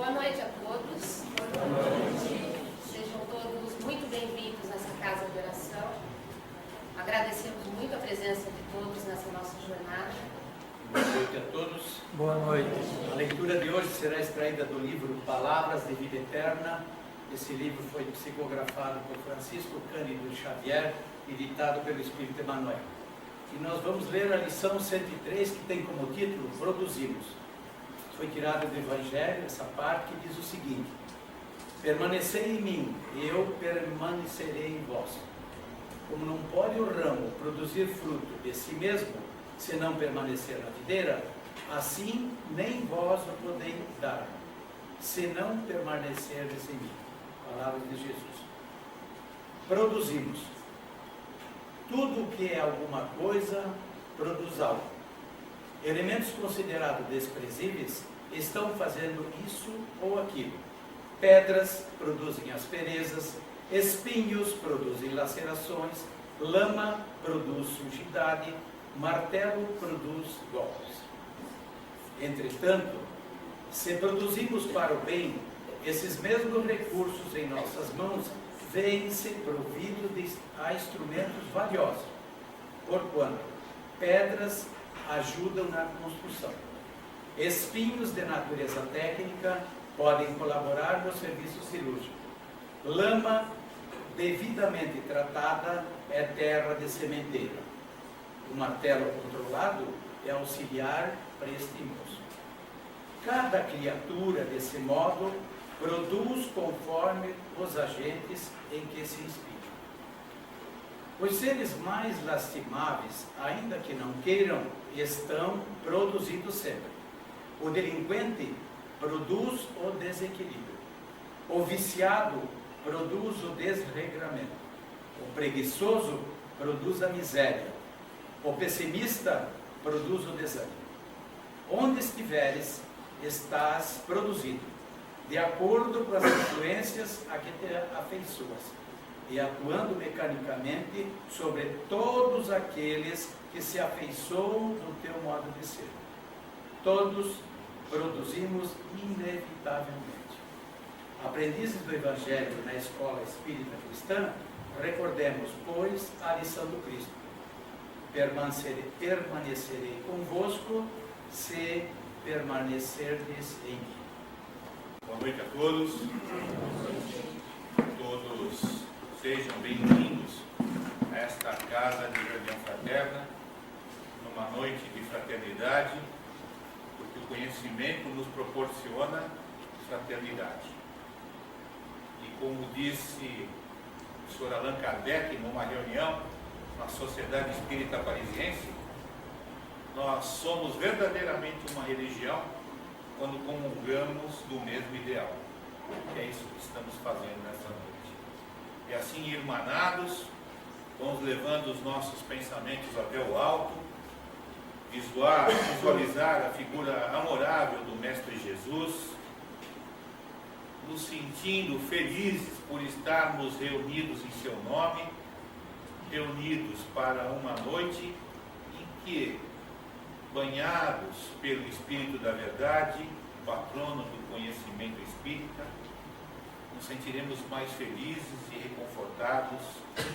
Boa noite a todos. Boa noite. Sejam todos muito bem-vindos nessa casa de oração. Agradecemos muito a presença de todos nessa nossa jornada. Boa noite a todos. Boa noite. A leitura de hoje será extraída do livro Palavras de Vida Eterna. Esse livro foi psicografado por Francisco Cândido Xavier e ditado pelo Espírito Emmanuel. E nós vamos ler a lição 103, que tem como título Produzimos. Foi tirado do Evangelho, essa parte, que diz o seguinte: permanecei em mim, e eu permanecerei em vós. Como não pode o ramo produzir fruto de si mesmo, se não permanecer na videira, assim nem vós o podeis dar, se não permanecerdes em mim. Palavras de Jesus. Produzimos. Tudo que é alguma coisa, produz algo. Elementos considerados desprezíveis estão fazendo isso ou aquilo. Pedras produzem asperezas, espinhos produzem lacerações, lama produz sujidade, martelo produz golpes. Entretanto, se produzimos para o bem, esses mesmos recursos em nossas mãos vêm-se providos a instrumentos valiosos, porquanto pedras ajudam na construção. Espinhos de natureza técnica podem colaborar no serviço cirúrgico. Lama devidamente tratada é terra de sementeira. O martelo controlado é auxiliar para este moço. Cada criatura, desse modo, produz conforme os agentes em que se inspira. Os seres mais lastimáveis, ainda que não queiram, estão produzindo sempre. O delinquente produz o desequilíbrio. O viciado produz o desregramento. O preguiçoso produz a miséria. O pessimista produz o desânimo. Onde estiveres, estás produzindo, de acordo com as influências a que te afeiçoas, e atuando mecanicamente sobre todos aqueles que se afeiçoam do teu modo de ser. Todos produzimos inevitavelmente. Aprendizes do Evangelho na escola espírita cristã, recordemos, pois, a lição do Cristo: permanecerei convosco, se permanecerdes em mim. Boa noite a todos. Todos sejam bem-vindos a esta casa de reunião fraterna, numa noite de fraternidade, porque o conhecimento nos proporciona fraternidade. E como disse o Sr. Allan Kardec numa reunião na Sociedade Espírita Parisiense, nós somos verdadeiramente uma religião quando comungamos do mesmo ideal, que é isso que estamos fazendo nessa noite. E assim, irmanados, vamos levando os nossos pensamentos até o alto, visualizar a figura amorável do Mestre Jesus, nos sentindo felizes por estarmos reunidos em seu nome, reunidos para uma noite em que, banhados pelo Espírito da Verdade, patrono do conhecimento espírita, nos sentiremos mais felizes e reconfortados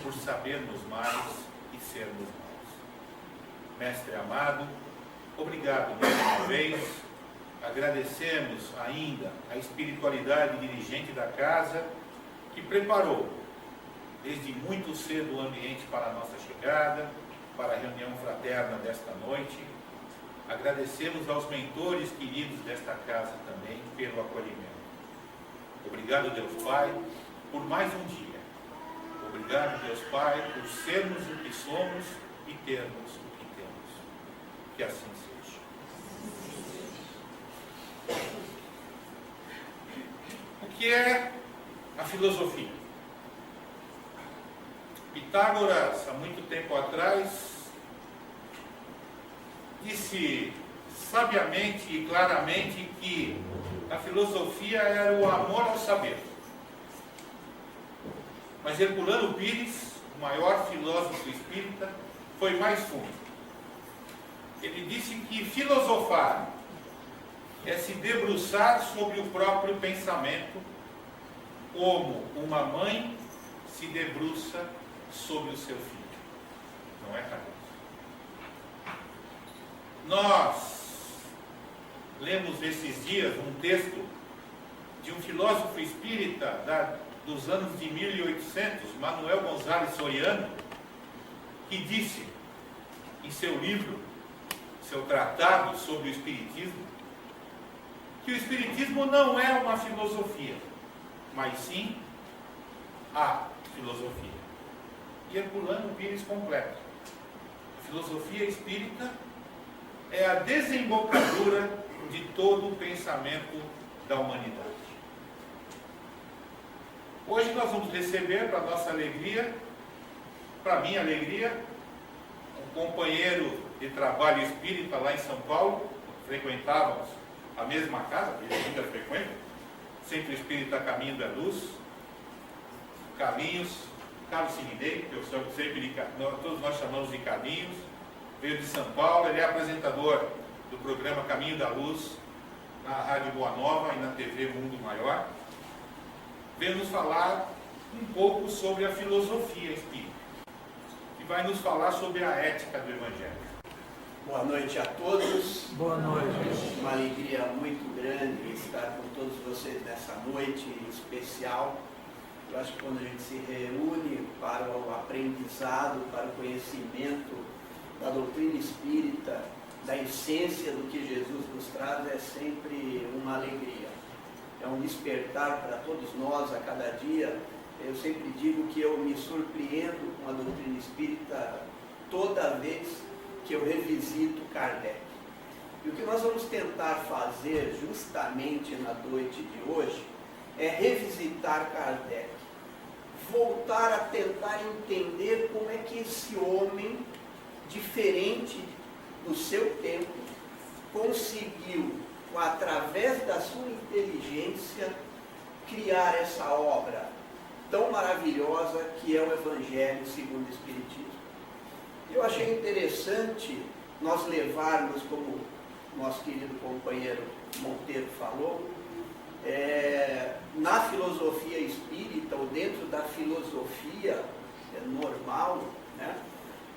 por sabermos mais e sermos mais. Mestre amado, obrigado mais uma vez. Agradecemos ainda a espiritualidade dirigente da casa, que preparou desde muito cedo o ambiente para a nossa chegada, para a reunião fraterna desta noite. Agradecemos aos mentores queridos desta casa também pelo acolhimento. Obrigado, Deus Pai, por mais um dia. Obrigado, Deus Pai, por sermos o que somos e termos o que temos. Que assim seja. O que é a filosofia? Pitágoras, há muito tempo atrás, disse sabiamente e claramente que a filosofia era o amor ao saber. Mas Herculano Pires, o maior filósofo espírita, foi mais fundo. Ele disse que filosofar é se debruçar sobre o próprio pensamento, como uma mãe se debruça sobre o seu filho. Não é, Carlos? Nós lemos esses dias um texto de um filósofo espírita dos anos de 1800, Manuel Gonzalez Soriano, que disse em seu livro, seu tratado sobre o Espiritismo, que o Espiritismo não é uma filosofia, mas sim a filosofia. E Herculano Pires completa: a filosofia espírita é a desembocadura de todo o pensamento da humanidade. Hoje nós vamos receber, para nossa alegria, para minha alegria, um companheiro de trabalho espírita lá em São Paulo. Frequentávamos a mesma casa, que ele ainda frequenta, Centro Espírita Caminho da Luz, Carlos Sinidei, que eu chamo sempre todos nós chamamos de Carlinhos, veio de São Paulo. Ele é apresentador do programa Caminho da Luz, na Rádio Boa Nova e na TV Mundo Maior. Veio nos falar um pouco sobre a filosofia espírita, e vai nos falar sobre a ética do Evangelho. Boa noite a todos. Boa noite. Uma alegria muito grande estar com todos vocês nessa noite especial. Eu acho que quando a gente se reúne para o aprendizado, para o conhecimento da doutrina espírita, da essência do que Jesus nos traz, é sempre uma alegria. É um despertar para todos nós a cada dia. Eu sempre digo que eu me surpreendo com a doutrina espírita toda vez que eu revisito Kardec. E o que nós vamos tentar fazer justamente na noite de hoje é revisitar Kardec. Voltar a tentar entender como é que esse homem, diferente do seu tempo, conseguiu, através da sua inteligência, criar essa obra tão maravilhosa que é o Evangelho segundo o Espiritismo. Eu achei interessante nós levarmos, como nosso querido companheiro Monteiro falou, na filosofia espírita, ou dentro da filosofia normal, né,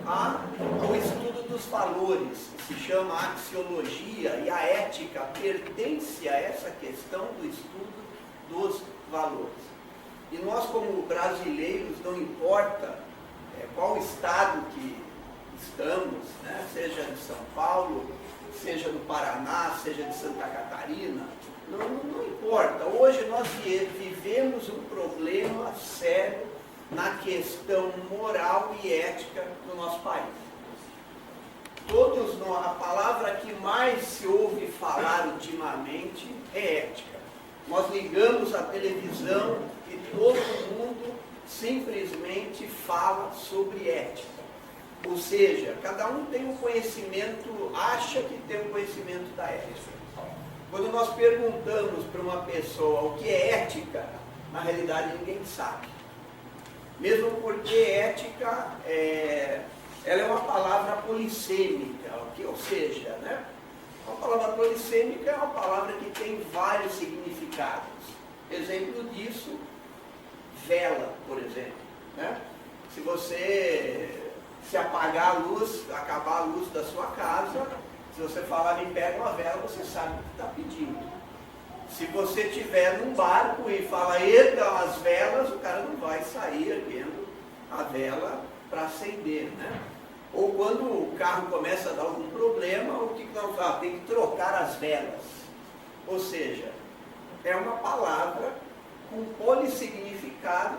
há o estudo dos valores, que se chama axiologia, e a ética pertence a essa questão do estudo dos valores. E nós, como brasileiros, não importa qual estado que estamos, né, seja de São Paulo, seja do Paraná, seja de Santa Catarina, não importa. Hoje nós vivemos um problema sério na questão moral e ética do nosso país. Todos nós, a palavra que mais se ouve falar ultimamente é ética. Nós ligamos a televisão e todo mundo simplesmente fala sobre ética. Ou seja, cada um tem um conhecimento, acha que tem um conhecimento da ética. Quando nós perguntamos para uma pessoa o que é ética, na realidade ninguém sabe. Mesmo porque ética ela é uma palavra polissêmica, ou seja, né? Uma palavra polissêmica é uma palavra que tem vários significados. Exemplo disso, vela, por exemplo, né? Se você apagar a luz, acabar a luz da sua casa, se você falar me pega uma vela, você sabe o que está pedindo. Se você estiver num barco e fala erga as velas, o cara não vai sair erguendo a vela para acender, né? Ou quando o carro começa a dar algum problema, o que nós falamos? Tem que trocar as velas. Ou seja, é uma palavra com polissignificado.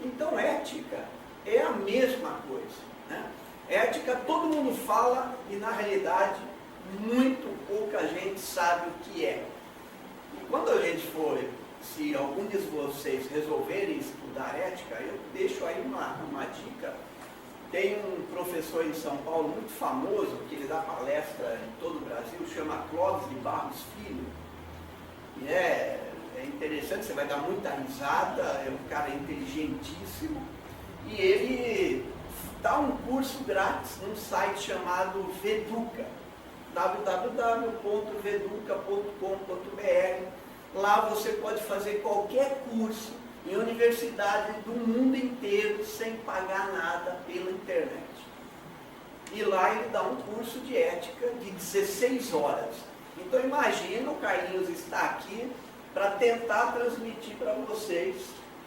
Então ética é a mesma coisa, né? Ética todo mundo fala e na realidade muito pouca gente sabe o que é. E quando a gente for, se algum de vocês resolverem estudar ética, eu deixo aí uma dica. Tem um professor em São Paulo muito famoso, que ele dá palestra em todo o Brasil, chama Clóvis de Barros Filho. E é interessante, você vai dar muita risada, é um cara inteligentíssimo. E ele dá um curso grátis num site chamado Veduca. www.veduca.com.br. Lá você pode fazer qualquer curso em universidades do mundo inteiro sem pagar nada pela internet. E lá ele dá um curso de ética de 16 horas. Então imagina, o Carlinhos está aqui para tentar transmitir para vocês,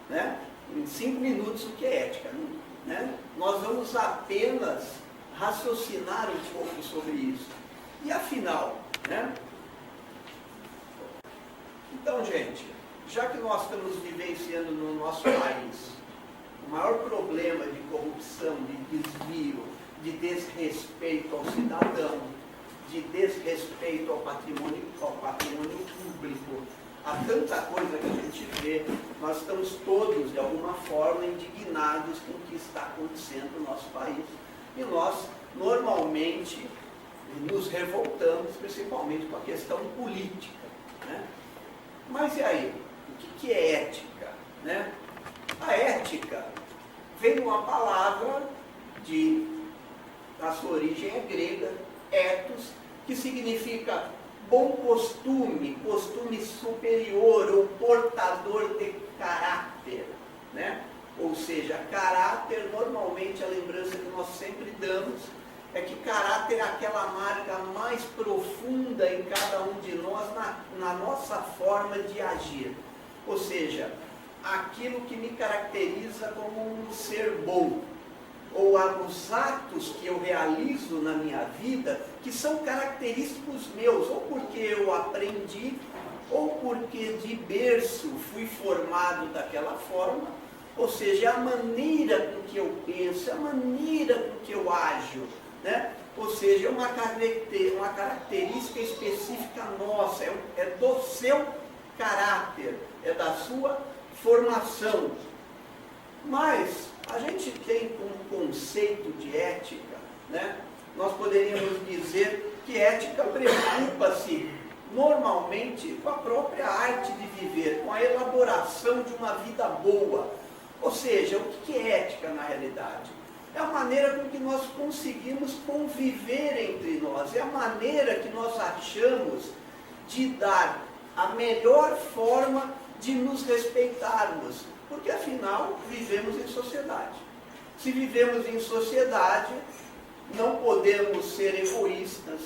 né, em 5 minutos o que é ética. Né? Nós vamos apenas raciocinar um pouco sobre isso. E afinal, né? Então, gente, já que nós estamos vivenciando no nosso país o maior problema de corrupção, de desvio, de desrespeito ao cidadão, de desrespeito ao patrimônio público, há tanta coisa que a gente vê, nós estamos todos, de alguma forma, indignados com o que está acontecendo no nosso país. E nós, normalmente, nos revoltamos, principalmente com a questão política. Né? Mas e aí? O que é ética? Né? A ética vem de uma palavra a sua origem é grega, ethos, que significa bom costume, costume superior ou portador de caráter. Né? Ou seja, caráter, normalmente a lembrança que nós sempre damos é que caráter é aquela marca mais profunda em cada um de nós, na nossa forma de agir. Ou seja, aquilo que me caracteriza como um ser bom, ou os atos que eu realizo na minha vida, que são característicos meus, ou porque eu aprendi, ou porque de berço fui formado daquela forma, ou seja, a maneira com que eu penso, a maneira com que eu ajo, né? Ou seja, uma característica específica nossa, é do seu caráter, é da sua formação. Mas a gente tem um conceito de ética, né? Nós poderíamos dizer que ética preocupa-se normalmente com a própria arte de viver, com a elaboração de uma vida boa. Ou seja, o que é ética na realidade? É a maneira com que nós conseguimos conviver entre nós, é a maneira que nós achamos de dar a melhor forma de nos respeitarmos, porque afinal vivemos em sociedade. Se vivemos em sociedade, não podemos ser egoístas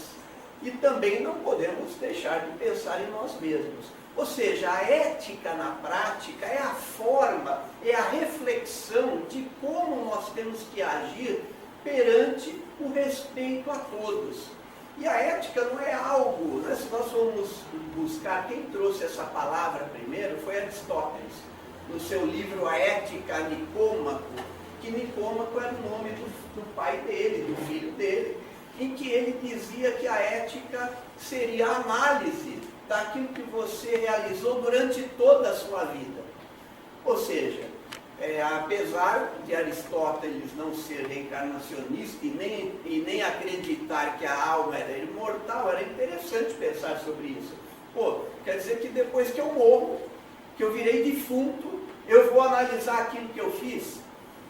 e também não podemos deixar de pensar em nós mesmos. Ou seja, a ética na prática é a forma, é a reflexão de como nós temos que agir perante o respeito a todos. E a ética não é algo, né? Se nós formos buscar, quem trouxe essa palavra primeiro foi Aristóteles, no seu livro A Ética Nicômaco, que Nicômaco era o nome do pai dele, do filho dele, em que ele dizia que a ética seria a análise daquilo que você realizou durante toda a sua vida. Ou seja, apesar de Aristóteles não ser reencarnacionista e nem acreditar que a alma era imortal, era interessante pensar sobre isso. Quer dizer que depois que eu morro, que eu virei defunto, eu vou analisar aquilo que eu fiz?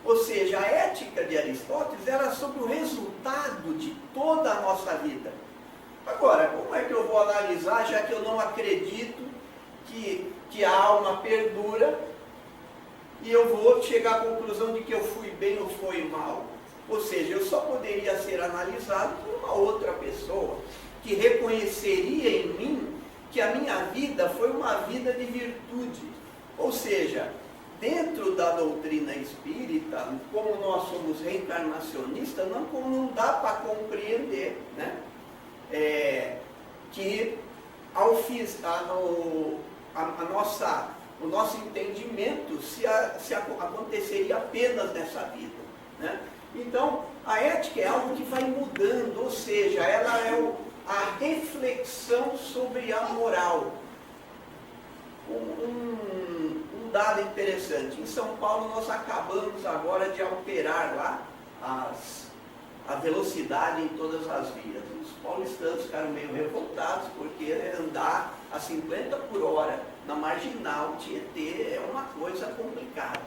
Ou seja, a ética de Aristóteles era sobre o resultado de toda a nossa vida. Agora, como é que eu vou analisar, já que eu não acredito que a alma perdura, e eu vou chegar à conclusão de que eu fui bem ou fui mal? Ou seja, eu só poderia ser analisado por uma outra pessoa, que reconheceria em mim que a minha vida foi uma vida de virtude. Ou seja, dentro da doutrina espírita, como nós somos reencarnacionistas, não dá para compreender, né? Que o nosso entendimento se aconteceria apenas nessa vida, né? Então, a ética é algo que vai mudando, ou seja, ela é a reflexão sobre a moral. Um dado interessante, em São Paulo nós acabamos agora de alterar lá a velocidade em todas as vias. Os paulistanos ficaram meio revoltados, porque andar a 50 por hora na Marginal Tietê é uma coisa complicada.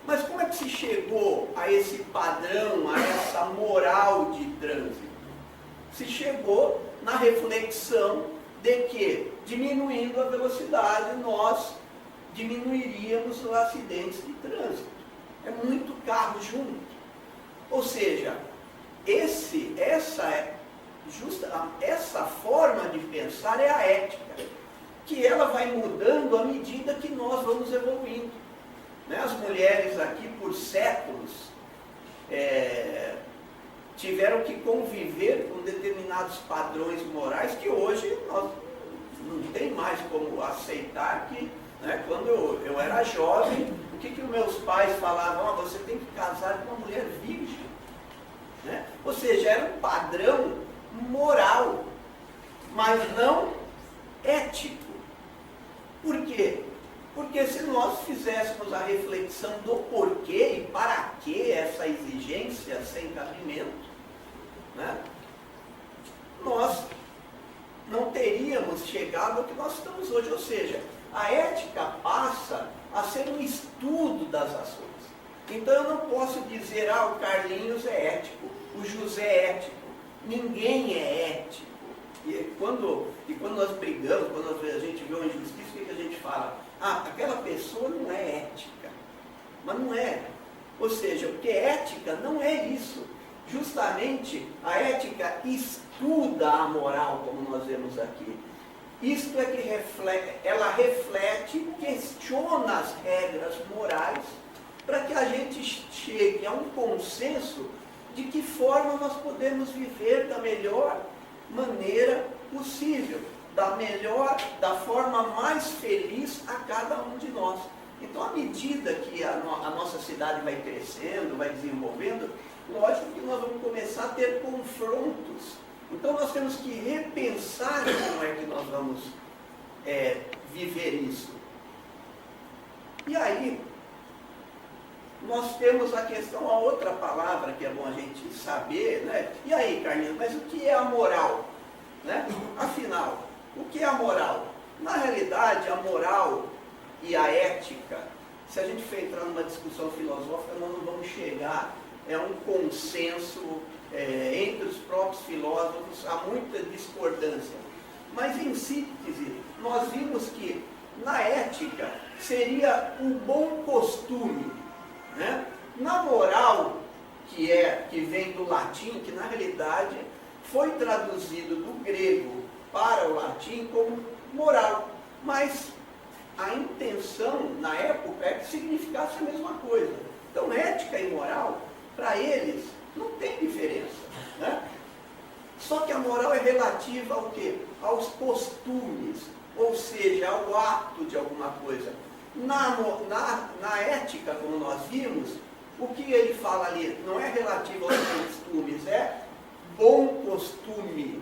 Mas como é que se chegou a esse padrão, a essa moral de trânsito? se chegou na reflexão de que, diminuindo a velocidade, nós diminuiríamos os acidentes de trânsito. É muito carro junto. Ou seja, essa forma de pensar é a ética, que ela vai mudando à medida que nós vamos evoluindo. Né? As mulheres aqui, por séculos, tiveram que conviver com determinados padrões morais que hoje nós não tem mais como aceitar que, né, quando eu era jovem, o que os meus pais falavam? Você tem que casar com uma mulher virgem. Né? Ou seja, era um padrão moral, mas não ético. Por quê? Porque se nós fizéssemos a reflexão do porquê e para que essa exigência sem cabimento, né, nós não teríamos chegado ao que nós estamos hoje. Ou seja, a ética passa a ser um estudo das ações. Então eu não posso dizer, o Carlinhos é ético, o José é ético. Ninguém é ético. E quando nós brigamos, quando a gente vê uma injustiça, o que a gente fala? Aquela pessoa não é ética. Mas não é. Ou seja, porque ética não é isso. Justamente a ética estuda a moral, como nós vemos aqui. Isto é que ela reflete, questiona as regras morais, para que a gente chegue a um consenso de que forma nós podemos viver da melhor maneira possível, da forma mais feliz a cada um de nós. Então, à medida que a nossa cidade vai crescendo, vai desenvolvendo, lógico que nós vamos começar a ter confrontos. Então, nós temos que repensar como é que nós vamos viver isso. E aí, nós temos a questão, a outra palavra que é bom a gente saber, né? E aí, Carlinhos, mas o que é a moral? Né? Afinal, o que é a moral? Na realidade, a moral e a ética, se a gente for entrar numa discussão filosófica, nós não vamos chegar a um consenso entre os próprios filósofos, há muita discordância. Mas, em síntese, nós vimos que na ética seria o bom costume. Né? Na moral, que vem do latim, que na realidade foi traduzido do grego para o latim como moral, mas a intenção na época é que significasse a mesma coisa. Então, ética e moral, para eles, não tem diferença. Né? Só que a moral é relativa ao quê? Aos costumes, ou seja, ao ato de alguma coisa. Na ética, como nós vimos, o que ele fala ali não é relativo aos costumes, é bom costume.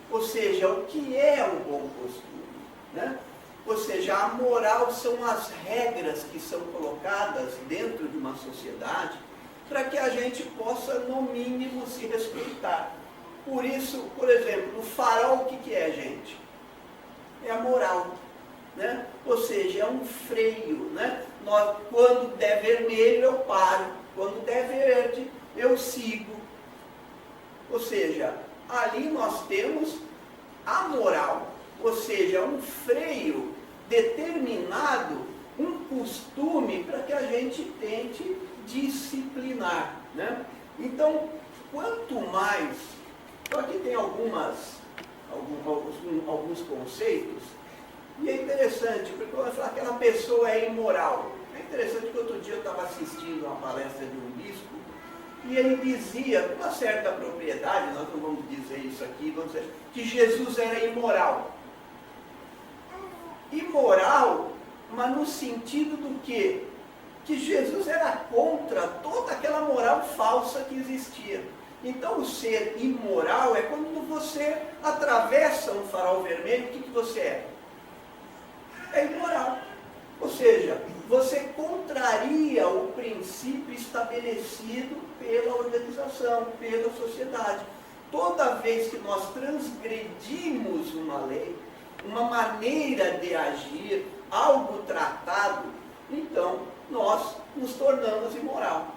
Ou seja, o que é o bom costume? Né? Ou seja, a moral são as regras que são colocadas dentro de uma sociedade para que a gente possa, no mínimo, se respeitar. Por isso, por exemplo, o farol, o que é, gente? É a moral. Né? Ou seja, é um freio. Né? Quando der vermelho, eu paro. Quando der verde, eu sigo. Ou seja, ali nós temos a moral. Ou seja, um freio determinado, um costume para que a gente tente disciplinar. Né? Então, quanto mais... Então aqui tem alguns conceitos. E é interessante, porque quando eu falo que aquela pessoa é imoral. É interessante que outro dia eu estava assistindo uma palestra de um bispo, e ele dizia, com uma certa propriedade, nós não vamos dizer isso aqui, vamos dizer, que Jesus era imoral. Imoral, mas no sentido do quê? Que Jesus era contra toda aquela moral falsa que existia. Então, o ser imoral é quando você atravessa um farol vermelho, o que você é? É imoral. Ou seja, você contraria o princípio estabelecido pela organização, pela sociedade. Toda vez que nós transgredimos uma lei, uma maneira de agir, algo tratado, então nós nos tornamos imoral.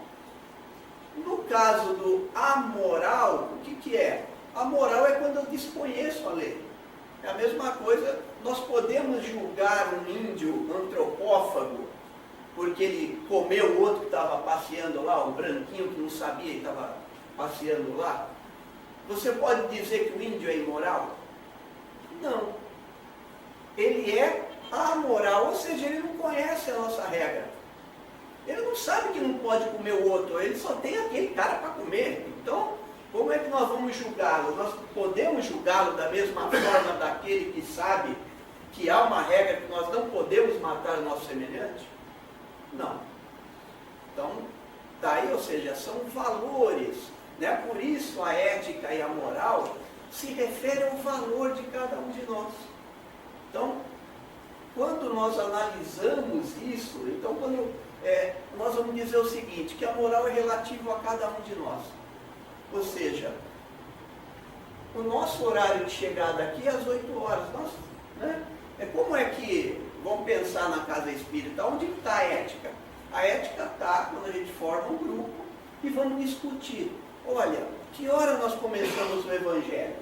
No caso do amoral, o que é? A moral é quando eu desconheço a lei. É a mesma coisa, nós podemos julgar um índio antropófago porque ele comeu o outro que estava passeando lá, o branquinho que não sabia e estava passeando lá. Você pode dizer que o índio é imoral? Não. Ele é amoral, ou seja, ele não conhece a nossa regra. Ele não sabe que não pode comer o outro, ele só tem aquele cara para comer. Então, como é que nós vamos julgá-lo? Nós podemos julgá-lo da mesma forma daquele que sabe que há uma regra que nós não podemos matar o nosso semelhante? Não. Então, daí, ou seja, são valores, né? Por isso a ética e a moral se refere ao valor de cada um de nós. Então, quando nós analisamos isso, então nós vamos dizer o seguinte, que a moral é relativa a cada um de nós. Ou seja, o nosso horário de chegada aqui é às 8 horas. Né? Como é que, vamos pensar na casa espírita, onde está a ética? A ética está quando a gente forma um grupo e vamos discutir. Olha, que hora nós começamos o Evangelho?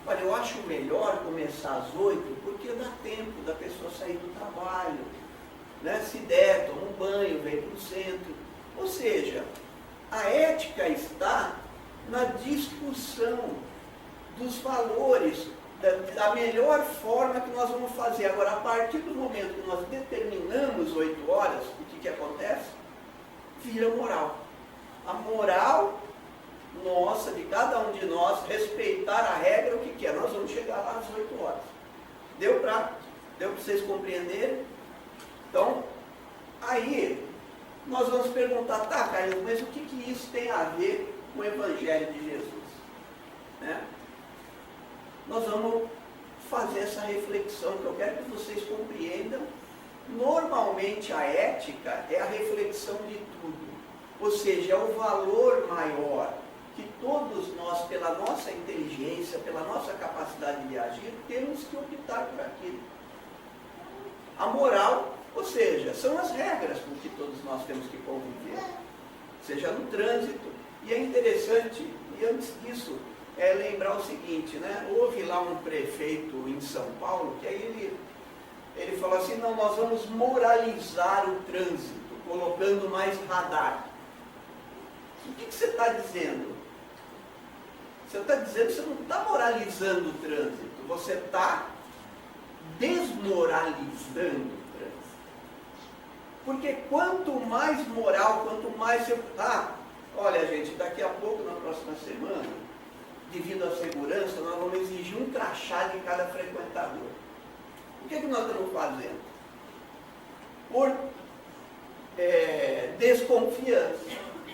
Olha, eu acho melhor começar às 8, porque dá tempo da pessoa sair do trabalho, né? Se der, toma um banho, vem para o centro. Ou seja, a ética está na discussão dos valores, da melhor forma que nós vamos fazer. Agora, a partir do momento que nós determinamos 8 horas, o que acontece? Vira moral. A moral nossa, de cada um de nós, respeitar a regra, o que é? Nós vamos chegar lá às 8 horas. Deu para vocês compreenderem? Então, aí, nós vamos perguntar, tá, Carlos, mas o que isso tem a ver com o Evangelho de Jesus? Né? Nós vamos fazer essa reflexão, que eu quero que vocês compreendam. Normalmente, a ética é a reflexão de tudo. Ou seja, é o valor maior que todos nós, pela nossa inteligência, pela nossa capacidade de agir, temos que optar por aquilo. A moral, ou seja, são as regras com que todos nós temos que conviver, seja no trânsito. E é interessante, e antes disso, lembrar o seguinte, né? Houve lá um prefeito em São Paulo, que aí ele falou assim, não, nós vamos moralizar o trânsito, colocando mais radar. O que você está dizendo? Você está dizendo que você não está moralizando o trânsito, você está desmoralizando o trânsito. Porque quanto mais moral, quanto mais você... olha gente, daqui a pouco, na próxima semana, devido à segurança, nós vamos exigir um crachá de cada frequentador. O que nós estamos fazendo? Por desconfiança,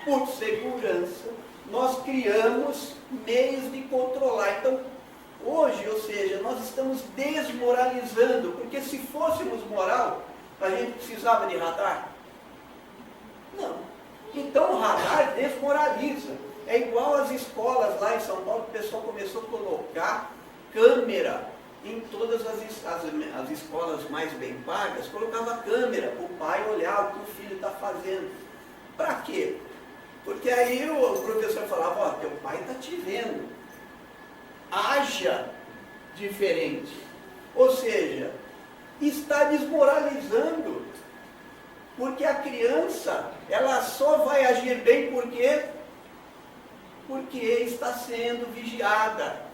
por segurança, nós criamos meios de controlar. Então, hoje, ou seja, nós estamos desmoralizando, porque se fôssemos moral, a gente precisava de radar? Não. Então, o radar desmoraliza. É igual às escolas lá em São Paulo, que o pessoal começou a colocar câmera em todas as escolas mais bem pagas, colocava câmera para o pai olhar o que o filho está fazendo. Para quê? Porque aí o professor falava, ó, teu pai está te vendo, haja diferente. Ou seja, está desmoralizando, porque a criança, ela só vai agir bem porque está sendo vigiada.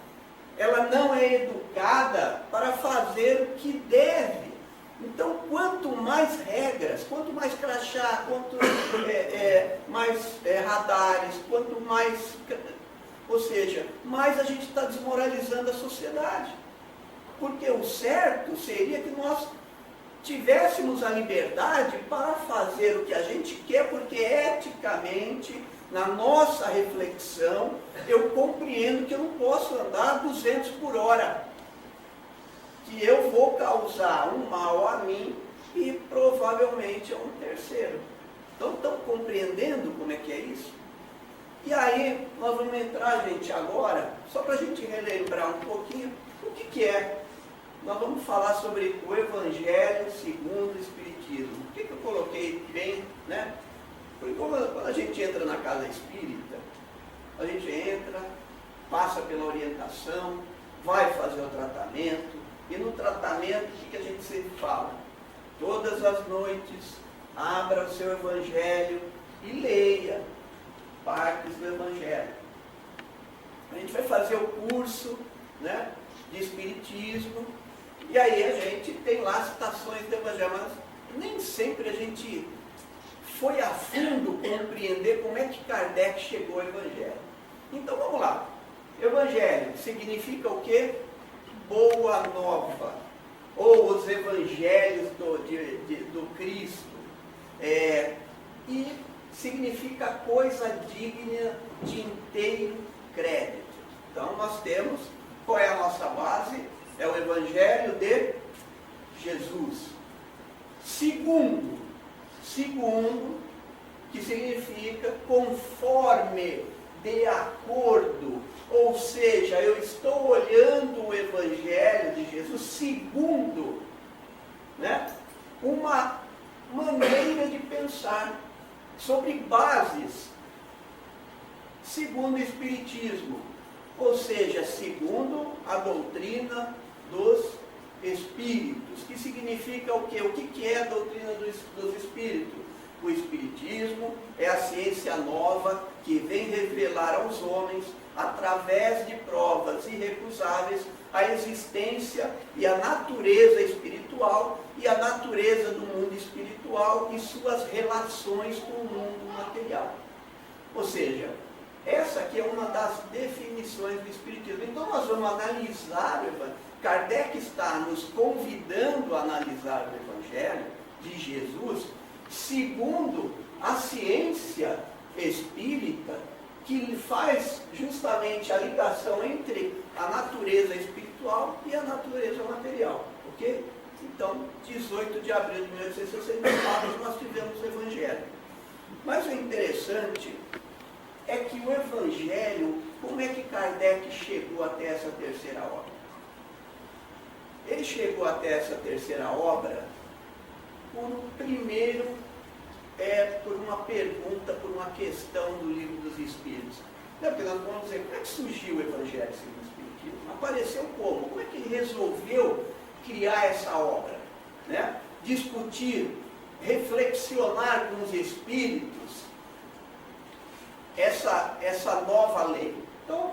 Ela não é educada para fazer o que deve. Então, quanto mais regras, quanto mais crachá, quanto mais radares, quanto mais... Ou seja, mais a gente está desmoralizando a sociedade. Porque o certo seria que nós tivéssemos a liberdade para fazer o que a gente quer, porque eticamente, na nossa reflexão, eu compreendo que eu não posso andar 200 por hora. Que eu vou causar um mal a mim e provavelmente a um terceiro. Então, estão compreendendo como é que é isso? E aí, nós vamos entrar, gente, agora, só para a gente relembrar um pouquinho, o que é? Nós vamos falar sobre o Evangelho segundo o Espiritismo. Por que eu coloquei bem, né? Porque quando a gente entra na casa espírita, a gente entra, passa pela orientação, vai fazer o tratamento, e no tratamento, o que a gente sempre fala? Todas as noites, abra o seu Evangelho e leia partes do Evangelho. A gente vai fazer o curso, né, de Espiritismo, e aí a gente tem lá citações do Evangelho, mas nem sempre a gente foi a fundo compreender como é que Kardec chegou ao Evangelho. Então vamos lá. Evangelho significa o quê? Boa nova, ou os Evangelhos do Cristo, e significa coisa digna de inteiro crédito. Então nós temos, qual é a nossa base? É o Evangelho de Jesus. Segundo, que significa conforme, de acordo, ou seja, eu estou olhando o Evangelho de Jesus segundo, né, uma maneira de pensar, sobre bases, segundo o Espiritismo, ou seja, segundo a doutrina dos Espíritos, que significa o quê? O que é a doutrina dos Espíritos? O Espiritismo é a ciência nova que vem revelar aos homens, através de provas irrecusáveis, a existência e a natureza espiritual e a natureza do mundo espiritual e suas relações com o mundo material. Ou seja, essa aqui é uma das definições do Espiritismo. Então nós vamos analisar o Evangelho. Kardec está nos convidando a analisar o Evangelho de Jesus segundo a ciência espírita, que faz justamente a ligação entre a natureza espiritual e a natureza material. Ok? Então, 18 de abril de 1864, nós tivemos o Evangelho. Mas o interessante é que o Evangelho, como é que Kardec chegou até essa terceira obra? Ele chegou até essa terceira obra por uma pergunta, por uma questão do Livro dos Espíritos. Porque nós vamos dizer, como é que surgiu o Evangelho segundo o Espiritismo? Apareceu como? Como é que ele resolveu criar essa obra? Né? Discutir, reflexionar com os Espíritos essa nova lei. Então,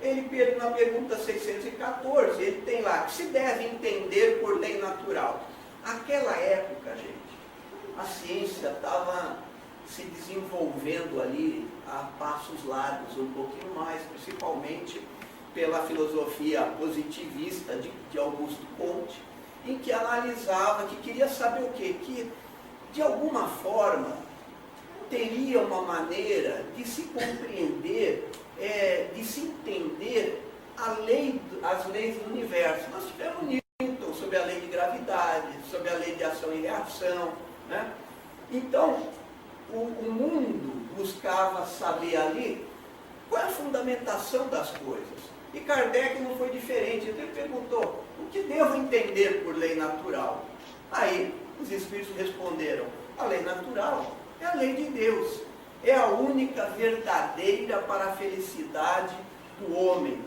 ele, na pergunta 614, ele tem lá, que se deve entender por lei natural. Aquela época, gente, a ciência estava se desenvolvendo ali a passos largos, um pouquinho mais, principalmente pela filosofia positivista de Augusto Comte, em que analisava, que queria saber o quê? Que, de alguma forma, teria uma maneira de se compreender, de se entender as leis do universo. Nós tivemos Newton sobre a lei de gravidade, sobre a lei de ação e reação, né? Então, o mundo buscava saber ali qual é a fundamentação das coisas. E Kardec não foi diferente. Então ele perguntou, o que devo entender por lei natural? Aí os Espíritos responderam, a lei natural é a lei de Deus. É a única verdadeira para a felicidade do homem.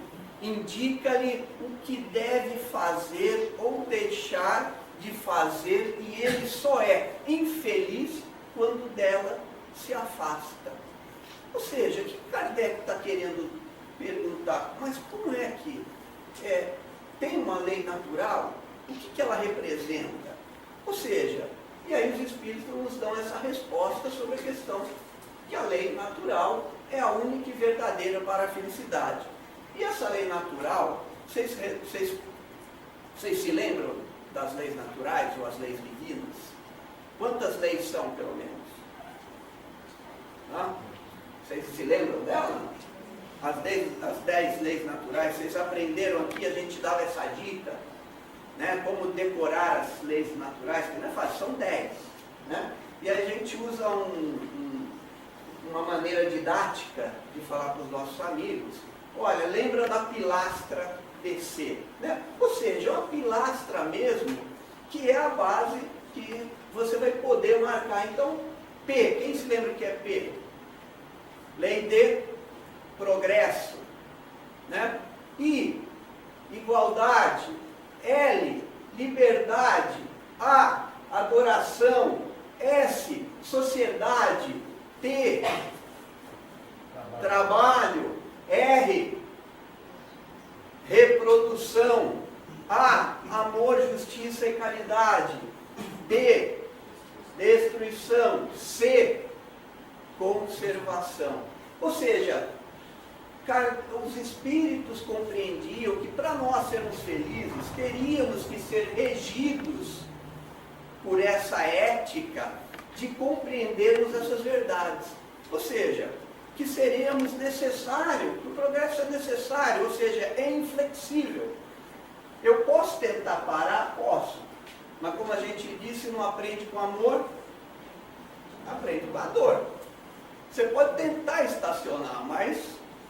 Indica-lhe o que deve fazer ou deixar de fazer, e ele só é infeliz quando dela se afasta. Ou seja, o que Kardec está querendo perguntar? Mas como é que tem uma lei natural? O que ela representa? Ou seja, e aí os Espíritos nos dão essa resposta sobre a questão que a lei natural é a única e verdadeira para a felicidade. E essa lei natural, vocês se lembram das leis naturais ou as leis divinas? Quantas leis são, pelo menos? Vocês se lembram dela? As 10 leis naturais, vocês aprenderam aqui, a gente dava essa dica, né? Como decorar as leis naturais, que não é fácil, são 10. Né? E aí a gente usa uma maneira didática de falar para os nossos amigos. Olha, lembra da pilastra DC, né? Ou seja, uma pilastra mesmo, que é a base que você vai poder marcar. Então, P, quem se lembra que é P? Lei de progresso. né? I, igualdade. L, liberdade. A, adoração. S, sociedade. T, trabalho. R, reprodução. A, amor, justiça e caridade. D, destruição. C, conservação. Ou seja, os espíritos compreendiam que para nós sermos felizes, teríamos que ser regidos por essa ética de compreendermos essas verdades. Ou seja, que seríamos necessários, que o progresso é necessário, ou seja, é inflexível. Eu posso tentar parar? Posso. Mas como a gente disse, não aprende com amor, aprende com a dor. Você pode tentar estacionar, mas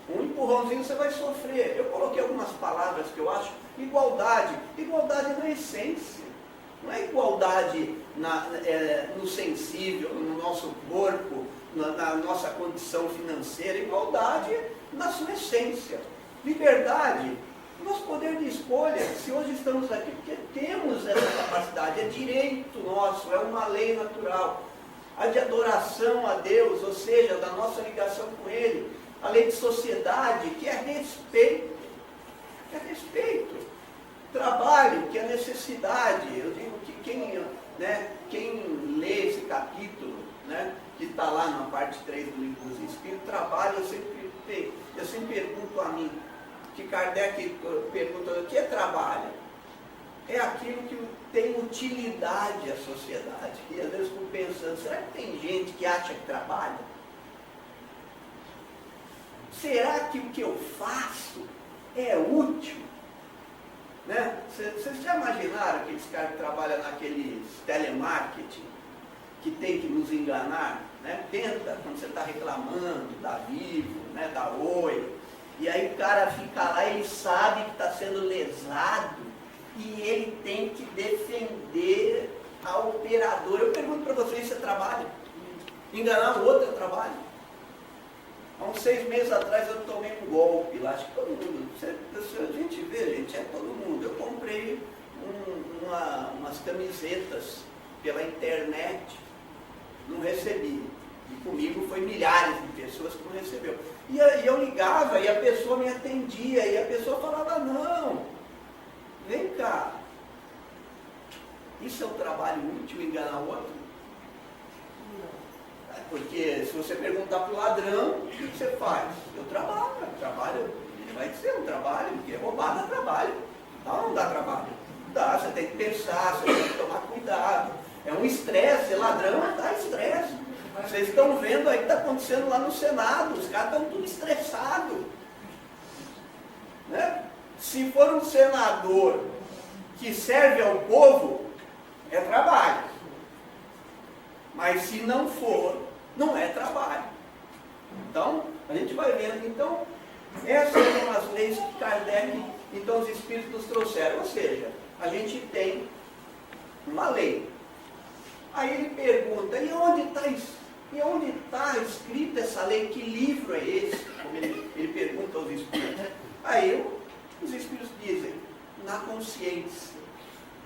um empurrãozinho você vai sofrer. Eu coloquei algumas palavras que eu acho. Igualdade. Igualdade na essência. Não é igualdade no sensível, no nosso corpo, na nossa condição financeira. Igualdade na sua essência. Liberdade. Nosso poder de escolha. Se hoje estamos aqui, porque temos essa capacidade. É direito nosso, é uma lei natural. A de adoração a Deus, ou seja, da nossa ligação com Ele. A lei de sociedade, que é respeito. É respeito. Trabalho, que é necessidade. Eu digo que quem lê esse capítulo, né, que está lá na parte 3 do Livro dos Espíritos, trabalho, eu sempre pergunto a mim, que Kardec pergunta, o que é trabalho? É aquilo que tem utilidade à sociedade. E às vezes eu fico pensando, será que tem gente que acha que trabalha? Será que o que eu faço é útil? Né? Vocês já imaginaram aqueles caras que trabalham naqueles telemarketing, que tem que nos enganar? Né? Tenta, quando você está reclamando da Vivo, né, da Oi, e aí o cara fica lá, ele sabe que está sendo lesado, e ele tem que defender a operadora. Eu pergunto para vocês, você trabalha? Enganar o outro é trabalho? Há uns 6 meses atrás eu tomei um golpe lá, acho que todo mundo, a gente vê, gente, é todo mundo. Eu comprei umas camisetas pela internet, não recebi. E comigo foi milhares de pessoas que não recebeu. E eu ligava e a pessoa me atendia, e a pessoa falava, não, vem cá, isso é um trabalho útil, enganar o outro? Porque se você perguntar para o ladrão, o que você faz? Eu trabalho, ele vai dizer um trabalho, porque roubar dá trabalho. Não dá trabalho. Dá, você tem que pensar, você tem que tomar cuidado. É um estresse, ser ladrão dá estresse. Vocês estão vendo aí o que está acontecendo lá no Senado, os caras estão tudo estressados. Né? Se for um senador que serve ao povo, é trabalho. Mas se não for, não é trabalho. Então, a gente vai vendo. Então, essas são as leis que Kardec, então os Espíritos nos trouxeram. Ou seja, a gente tem uma lei. Aí ele pergunta, e onde está escrita essa lei? Que livro é esse? Como ele pergunta aos Espíritos. Aí os Espíritos dizem, na consciência.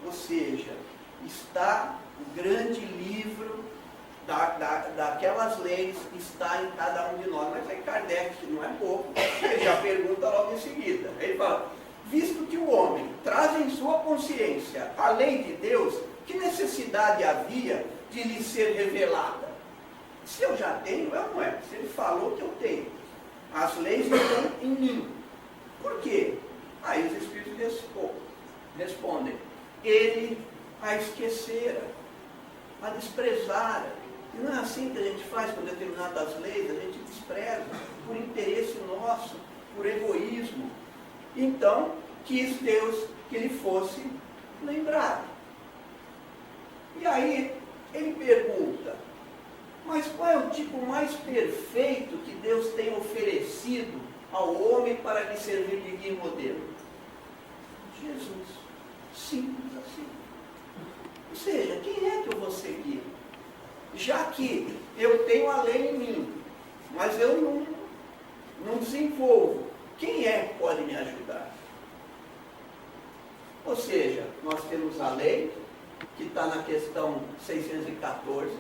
Ou seja, está o grande livro daquelas leis, está em cada um de nós. Mas aí Kardec, que não é pouco, ele já pergunta logo em seguida. Ele fala, visto que o homem traz em sua consciência a lei de Deus, que necessidade havia de lhe ser revelada? Se eu já tenho, eu não é. Se ele falou que eu tenho. As leis estão em mim. Por quê? Aí os Espíritos respondem. Ele a esquecera, a desprezara. E não é assim que a gente faz com determinadas leis, a gente despreza por interesse nosso, por egoísmo. Então, quis Deus que ele fosse lembrado. E aí, ele pergunta, mas qual é o tipo mais perfeito que Deus tem oferecido ao homem para lhe servir de guia e modelo? Jesus. Simples assim. Ou seja, quem é que eu vou seguir? Já que eu tenho a lei em mim, mas eu não desenvolvo, Quem é que pode me ajudar? Ou seja, nós temos a lei, que está na questão 614,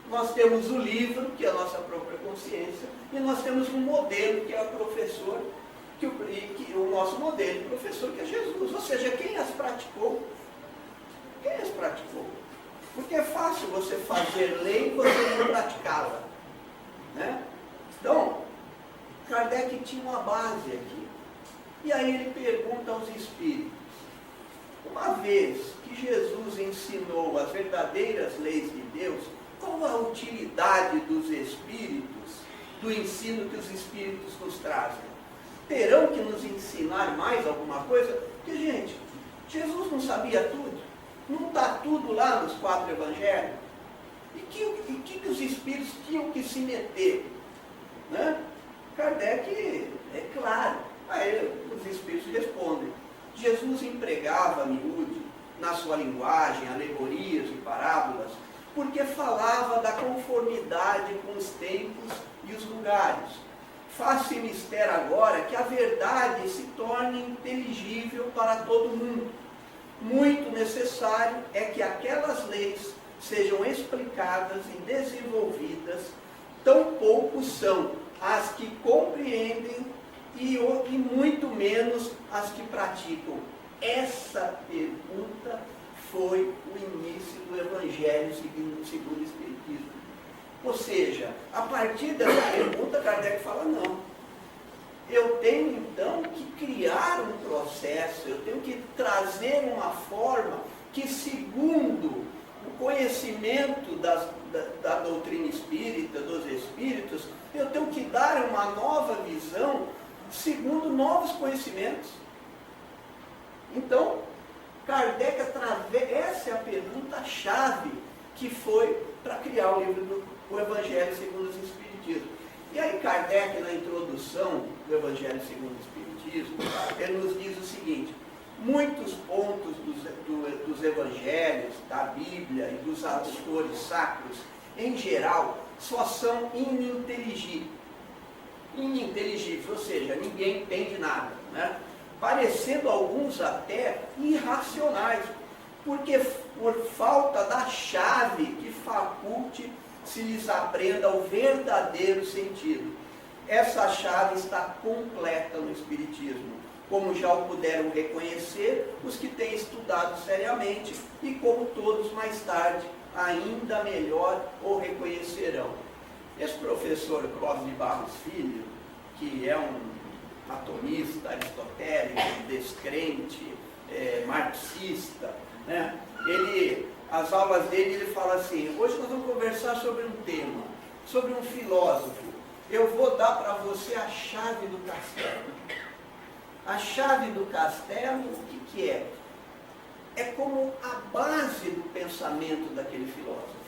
nós temos o livro, que é a nossa própria consciência, e nós temos um modelo, que é o professor, o nosso modelo de professor, que é Jesus. Ou seja, quem as praticou? Quem as praticou? Porque é fácil você fazer lei e você não praticá-la, né? Então, Kardec tinha uma base aqui. E aí ele pergunta aos espíritos: uma vez que Jesus ensinou as verdadeiras leis de Deus, qual a utilidade dos espíritos, do ensino que os espíritos nos trazem? Terão que nos ensinar mais alguma coisa? Porque, gente, Jesus não sabia tudo. Não está tudo lá nos 4 evangelhos? E que os espíritos tinham que se meter? Né? Kardec, é claro. Aí os espíritos respondem: Jesus empregava a miúde, na sua linguagem, alegorias e parábolas, porque falava da conformidade com os tempos e os lugares. Faz-se mister agora que a verdade se torne inteligível para todo mundo. Muito necessário é que aquelas leis sejam explicadas e desenvolvidas, tão pouco são as que compreendem e muito menos as que praticam. Essa pergunta foi o início do Evangelho segundo o Espiritismo. Ou seja, a partir dessa pergunta, Kardec fala: não, eu tenho então que criar um processo, eu tenho que trazer uma forma que, segundo o conhecimento da doutrina espírita, dos espíritos, eu tenho que dar uma nova visão segundo novos conhecimentos. Então, Kardec, essa é a pergunta-chave que foi para criar o livro do Evangelho segundo os Espiritismos. E aí Kardec, na introdução do Evangelho segundo o Espiritismo, ele nos diz o seguinte: muitos pontos dos evangelhos, da Bíblia e dos autores sacros, em geral, só são ininteligíveis, ou seja, ninguém entende nada, né? Parecendo alguns até irracionais, porque por falta da chave que faculte se lhes aprenda o verdadeiro sentido. Essa chave está completa no Espiritismo, como já o puderam reconhecer os que têm estudado seriamente, e como todos mais tarde ainda melhor o reconhecerão. Esse professor Clóvis de Barros Filho, que é um atomista, aristotélico, descrente, marxista, né? As aulas dele, ele fala assim: hoje nós vamos conversar sobre um tema, sobre um filósofo. Eu vou dar para você a chave do castelo. A chave do castelo, o que é? É como a base do pensamento daquele filósofo.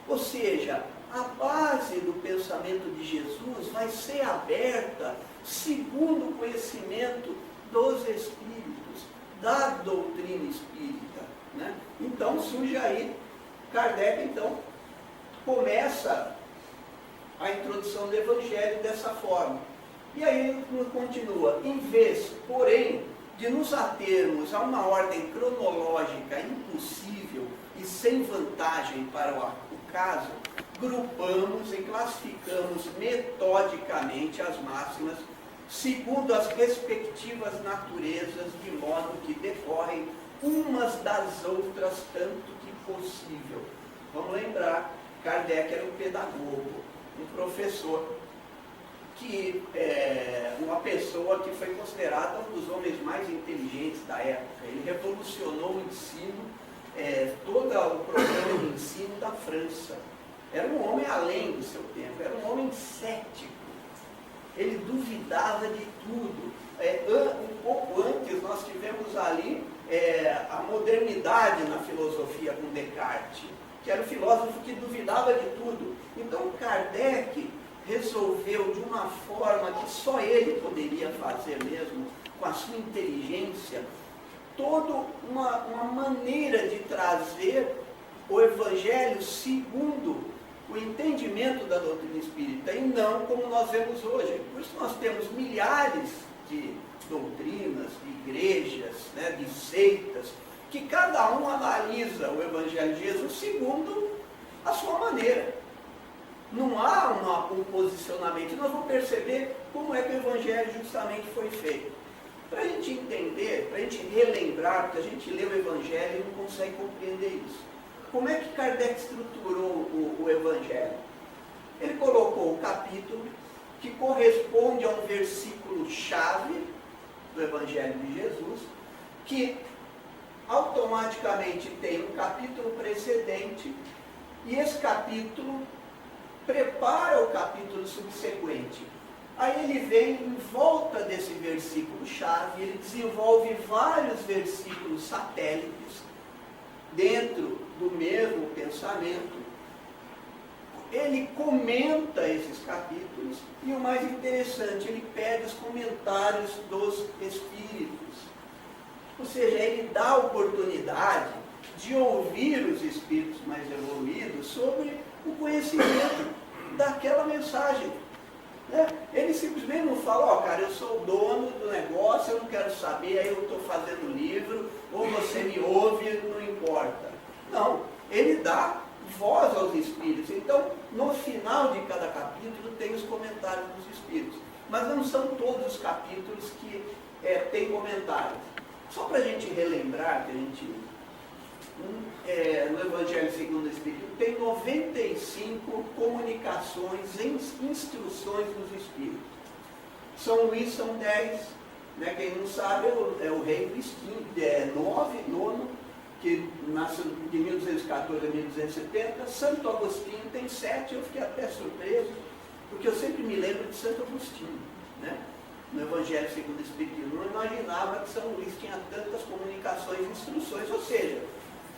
Ou seja, a base do pensamento de Jesus vai ser aberta segundo o conhecimento dos espíritos, da doutrina espírita, né? Então surge aí, Kardec então começa a introdução do Evangelho dessa forma. E aí ele continua: em vez, porém, de nos atermos a uma ordem cronológica impossível e sem vantagem para o caso, grupamos e classificamos metodicamente as máximas segundo as respectivas naturezas, de modo que decorrem umas das outras tanto que possível. Vamos lembrar, Kardec era um pedagogo, um professor, uma pessoa que foi considerada um dos homens mais inteligentes da época. Ele revolucionou o ensino, todo o programa de ensino da França. Era um homem além do seu tempo, era um homem cético. Ele duvidava de tudo. Um pouco antes nós tivemos ali a modernidade na filosofia com Descartes, que era um filósofo que duvidava de tudo. Então Kardec resolveu, de uma forma que só ele poderia fazer mesmo, com a sua inteligência, toda uma maneira de trazer o Evangelho segundo o entendimento da doutrina espírita, e não como nós vemos hoje. Por isso nós temos milhares de doutrinas, de igrejas, né, de seitas, que cada um analisa o Evangelho de Jesus segundo a sua maneira. Não há um posicionamento. Nós vamos perceber como é que o Evangelho justamente foi feito. Para a gente entender, para a gente relembrar, porque a gente lê o Evangelho e não consegue compreender isso. Como é que Kardec estruturou o Evangelho? Ele colocou o capítulo que corresponde a um versículo-chave do Evangelho de Jesus, que automaticamente tem um capítulo precedente, e esse capítulo prepara o capítulo subsequente. Aí ele vem em volta desse versículo-chave, ele desenvolve vários versículos satélites dentro do mesmo pensamento. Ele comenta esses capítulos e o mais interessante, ele pede os comentários dos espíritos. Ou seja, ele dá a oportunidade de ouvir os espíritos mais evoluídos sobre o conhecimento daquela mensagem. Né? Ele simplesmente não fala, cara, eu sou o dono do negócio, eu não quero saber, aí eu estou fazendo livro, ou você me ouve, não importa. Não, ele dá voz aos espíritos. Então, no final de cada capítulo tem os comentários dos espíritos. Mas não são todos os capítulos que têm comentários. Só para a gente relembrar, que a gente, no Evangelho segundo o Espírito, tem 95 comunicações, instruções dos espíritos. São Luís são 10, né? Quem não sabe é o rei Luís V, 9, que nasceu de 1214 a 1270. Santo Agostinho tem 7, eu fiquei até surpreso, porque eu sempre me lembro de Santo Agostinho, né? No Evangelho segundo o Espiritismo. Não imaginava que São Luís tinha tantas comunicações e instruções, ou seja,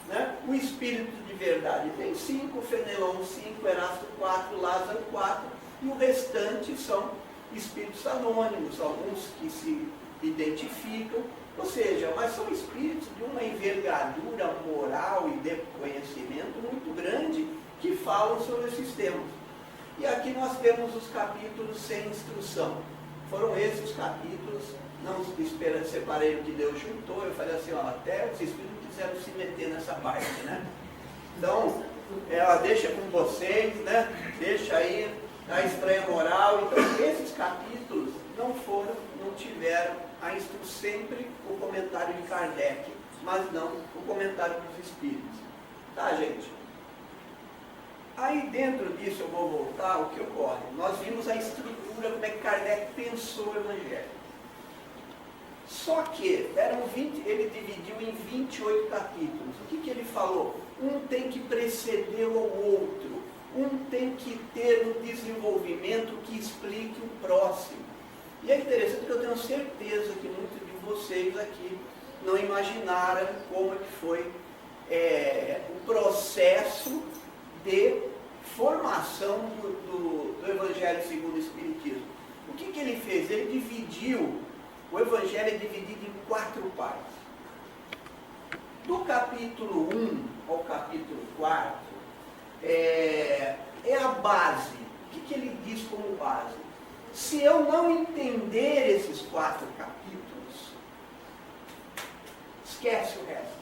né, o Espírito de Verdade tem 5, Fenelon 5, Erasto 4, Lázaro 4, e o restante são espíritos anônimos, alguns que se identificam, ou seja, mas são espíritos de uma envergadura moral e de conhecimento muito grande que falam sobre esses temas. E aqui nós temos os capítulos sem instrução. Foram esses capítulos, não separei o que Deus juntou, eu falei assim, ó, até os espíritos quiseram se meter nessa parte, né? Então, ela deixa com vocês, né? Deixa aí a estranha moral. Então, esses capítulos não tiveram sempre o comentário de Kardec, mas não o comentário dos espíritos. Tá, gente? Aí dentro disso eu vou voltar ao que ocorre. Nós vimos a estrutura, como é que Kardec pensou o Evangelho. Só que ele dividiu em 28 capítulos. O que ele falou? Um tem que preceder o outro. Um tem que ter um desenvolvimento que explique o próximo. E é interessante que eu tenho certeza que muitos de vocês aqui não imaginaram como é que foi o processo de formação do Evangelho segundo o Espiritismo. O que ele fez? Ele dividiu, o Evangelho é dividido em 4 partes. Do capítulo 1 ao capítulo 4, é a base. O que ele diz como base? Se eu não entender esses 4 capítulos, esquece o resto.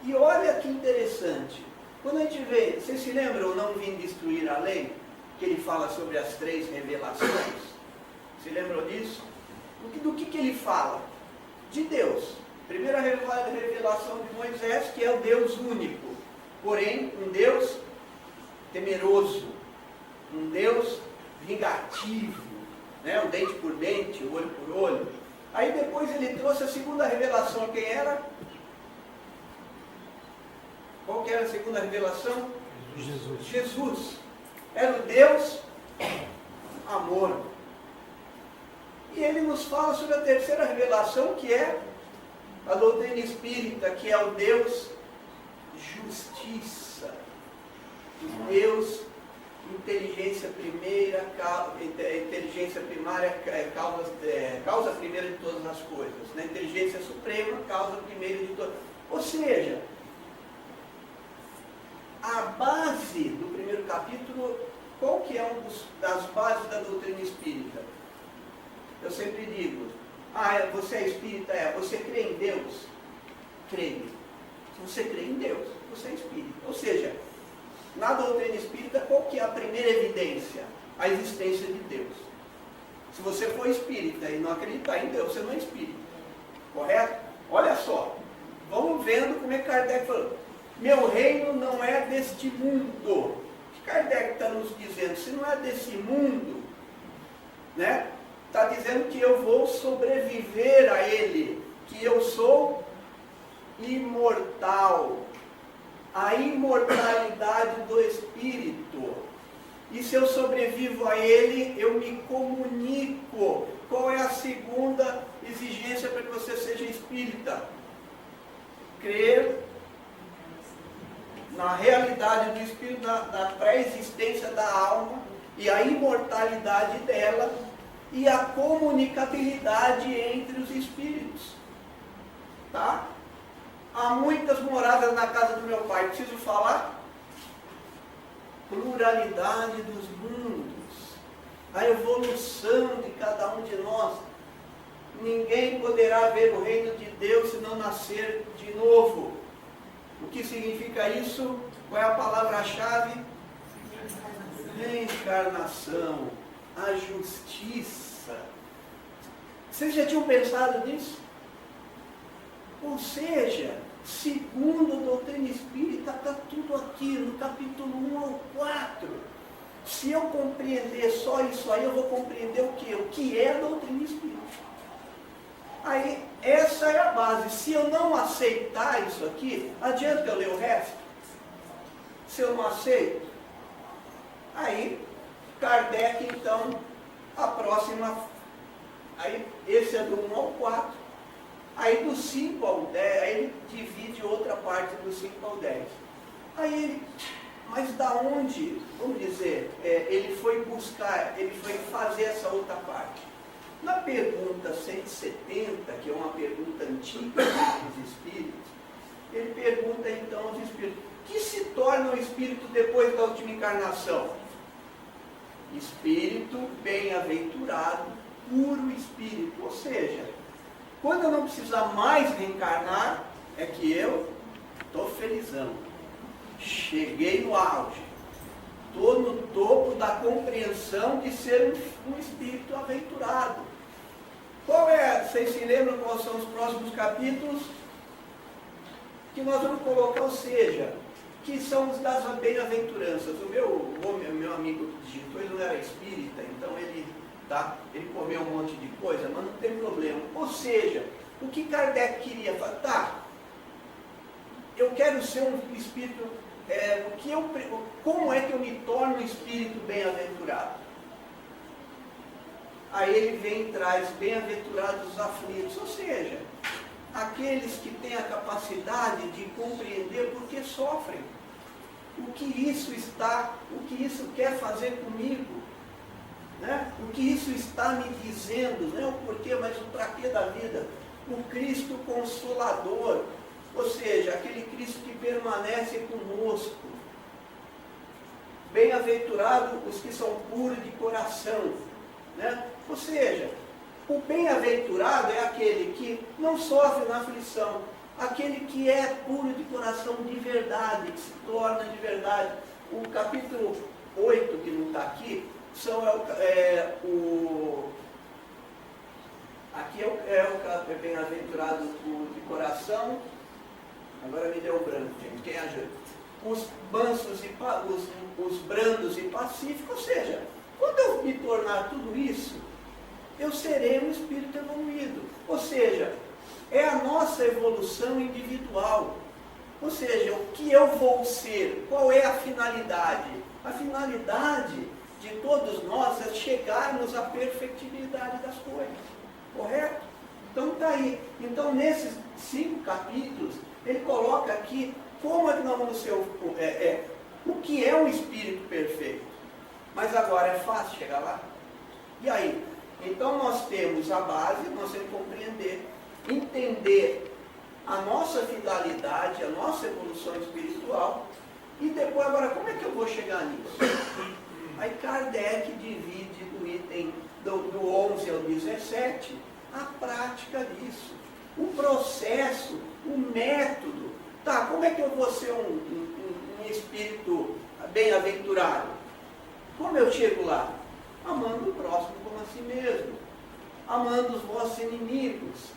E olha que interessante. Quando a gente vê, vocês se lembram, não vim destruir a lei? Que ele fala sobre as 3 revelações. Se lembram disso? Do que ele fala? De Deus. Primeira revelação de Moisés, que é o Deus único. Porém, um Deus temeroso. Um Deus vingativo. Né? O dente por dente, o olho por olho. Aí depois ele trouxe a segunda revelação. Quem era? Qual que era a segunda revelação? Jesus. Jesus. Era o Deus amor. E ele nos fala sobre a terceira revelação, que é a doutrina espírita, que é o Deus justiça. O Deus inteligência primeira, inteligência primária, causa primeira de todas as coisas. Né? Inteligência suprema, causa primeira de todas. Ou seja, a base do primeiro capítulo, qual que é das bases da doutrina espírita? Eu sempre digo, você é espírita? Você crê em Deus? Creio. Se você crê em Deus, você é espírita. Ou seja, na doutrina espírita, qual que é a primeira evidência? A existência de Deus. Se você for espírita e não acreditar em Deus, você não é espírita. Correto? Olha só. Vamos vendo como é que Kardec falou. Meu reino não é deste mundo. O que Kardec está nos dizendo? Se não é desse mundo, né? Está dizendo que eu vou sobreviver a ele. Que eu sou imortal. A imortalidade do espírito. E se eu sobrevivo a ele, eu me comunico. Qual é a segunda exigência para que você seja espírita? Crer na realidade do espírito, da pré-existência da alma e a imortalidade dela e a comunicabilidade entre os espíritos. Tá? Há muitas moradas na casa do meu pai. Preciso falar? Pluralidade dos mundos. A evolução de cada um de nós. Ninguém poderá ver o reino de Deus se não nascer de novo. O que significa isso? Qual é a palavra-chave? Reencarnação. A justiça. Vocês já tinham pensado nisso? Ou seja, segundo a doutrina espírita, está tudo aqui no capítulo 1 ao 4. Se eu compreender só isso aí, eu vou compreender o quê? O que é a doutrina espírita. Aí, essa é a base. Se eu não aceitar isso aqui, adianta eu ler o resto? Se eu não aceito, aí, Kardec, então, a próxima, aí, esse é do 1 ao 4, aí do 5 ao 10, aí ele divide outra parte do 5 ao 10. Aí ele, mas da onde, vamos dizer, ele foi buscar, ele foi fazer essa outra parte? Na pergunta 170, que é uma pergunta antiga dos espíritos, ele pergunta então aos espíritos, o que se torna o espírito depois da última encarnação? Espírito bem-aventurado, puro espírito. Ou seja, quando eu não precisar mais reencarnar, é que eu estou felizão. Cheguei no auge. Estou no topo da compreensão de ser um espírito aventurado. Vocês se lembram quais são os próximos capítulos? Que nós vamos colocar, ou seja, que são os das bem-aventuranças. O meu amigo digitou, ele não era espírita, então ele comeu um monte de coisa, mas não tem problema. Ou seja, o que Kardec queria falar? Eu quero ser um espírito, como é que eu me torno um espírito bem-aventurado? Aí ele vem e traz bem-aventurados os aflitos, ou seja, aqueles que têm a capacidade de compreender por que sofrem, o que isso quer fazer comigo, né? O que isso está me dizendo, não é o porquê, mas o para quê da vida, o Cristo Consolador, ou seja, aquele Cristo que permanece conosco. Bem-aventurados os que são puros de coração, né? Ou seja, o bem-aventurado é aquele que não sofre na aflição, aquele que é puro de coração de verdade, que se torna de verdade. O capítulo 8, que não está aqui, aqui é o bem-aventurado de coração. Agora me deu um branco, gente. Quem ajuda? Os mansos e os brandos e pacíficos. Ou seja, quando eu me tornar tudo isso, eu serei um espírito evoluído. Ou seja, é a nossa evolução individual. Ou seja, o que eu vou ser? Qual é a finalidade? A finalidade de todos nós é chegarmos à perfectibilidade das coisas. Correto? Então está aí. Então nesses 5 capítulos, ele coloca aqui como é que nós vamos ser o que é um espírito perfeito. Mas agora é fácil chegar lá? E aí? Então nós temos a base, nós temos que compreender, entender a nossa finalidade, a nossa evolução espiritual, e depois agora como é que eu vou chegar nisso? Aí Kardec divide o item do 11 ao 17, a prática disso, o processo, o método. Tá, como é que eu vou ser um espírito bem-aventurado? Como eu chego lá? Amando o próximo como a si mesmo, amando os vossos inimigos,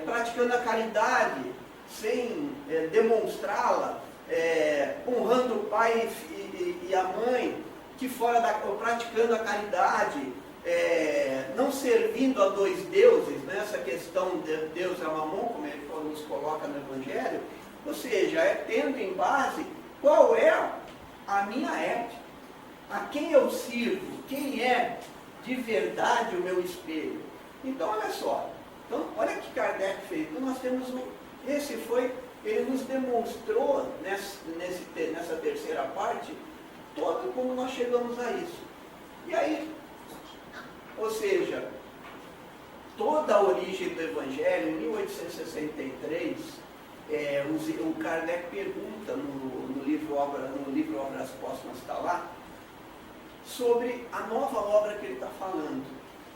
praticando a caridade sem demonstrá-la, honrando o pai e a mãe, praticando a caridade, não servindo a dois deuses, né? Essa questão de Deus é Mamon, como ele nos coloca no Evangelho, ou seja, tendo em base qual é a minha ética, a quem eu sirvo, quem é de verdade o meu espelho. Então, olha só, olha o que Kardec fez. Então, nós temos ele nos demonstrou nessa terceira parte, todo como nós chegamos a isso. E aí, ou seja, toda a origem do Evangelho, em 1863, o Kardec pergunta no livro Obras Póstumas, está lá, sobre a nova obra que ele está falando.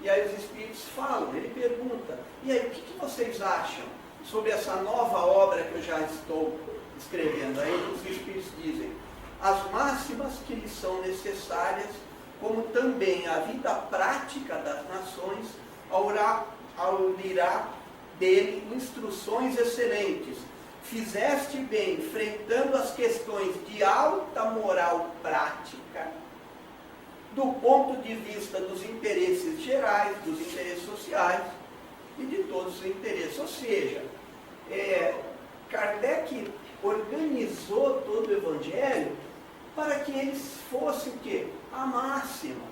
E aí os Espíritos falam, ele pergunta, e aí o que vocês acham sobre essa nova obra que eu já estou escrevendo? Aí os Espíritos dizem, as máximas que lhes são necessárias, como também a vida prática das nações, aurá dele instruções excelentes. Fizeste bem, enfrentando as questões de alta moral prática, do ponto de vista dos interesses gerais, dos interesses sociais e de todos os interesses. Ou seja, Kardec organizou todo o Evangelho para que eles fossem o quê? A máxima,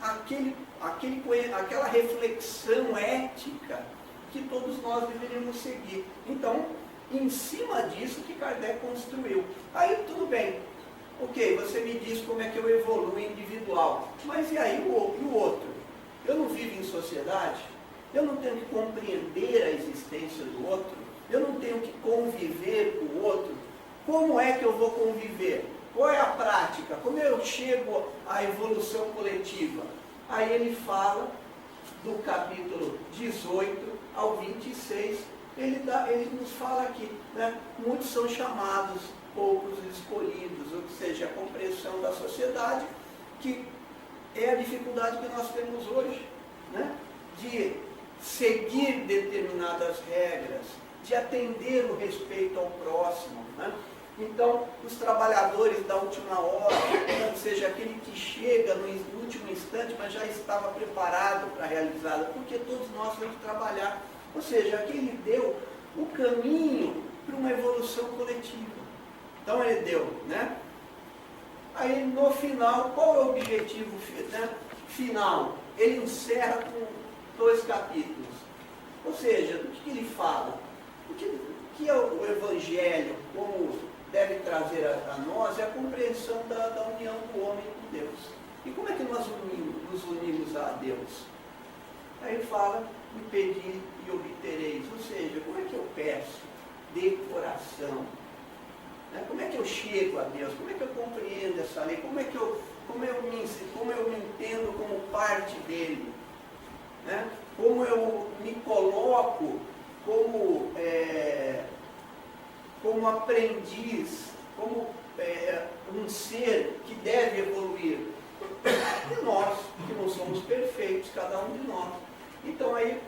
aquela reflexão ética que todos nós deveríamos seguir. Então, em cima disso que Kardec construiu. Aí tudo bem, ok, você me diz como é que eu evoluo individual, mas e aí o outro? Eu não vivo em sociedade? Eu não tenho que compreender a existência do outro? Eu não tenho que conviver com o outro? Como é que eu vou conviver? Qual é a prática? Como eu chego à evolução coletiva? Aí ele fala do capítulo 18 ao 26, ele nos fala aqui, né? Muitos são chamados, poucos escolhidos, ou seja, a compreensão da sociedade, que é a dificuldade que nós temos hoje, né? De seguir determinadas regras, de atender o respeito ao próximo, né? Então, os trabalhadores da última hora, ou seja, aquele que chega no último instante, mas já estava preparado para realizá-la, porque todos nós temos que trabalhar. Ou seja, aquele deu o caminho para uma evolução coletiva. Então, ele deu, né? Aí, no final, qual é o objetivo, né, final? Ele encerra com 2 capítulos. Ou seja, do que ele fala? O que é o Evangelho, como deve trazer a nós, é a compreensão da união do homem com Deus. E como é que nós nos unimos a Deus? Aí ele fala, me pedi e obtereis. Ou seja, como é que eu peço? De coração. Né? Como é que eu chego a Deus? Como é que eu compreendo essa lei? Como eu me entendo como parte dele? Né? Como eu me coloco como aprendiz, como um ser que deve evoluir. E nós, que não somos perfeitos, cada um de nós. Então aí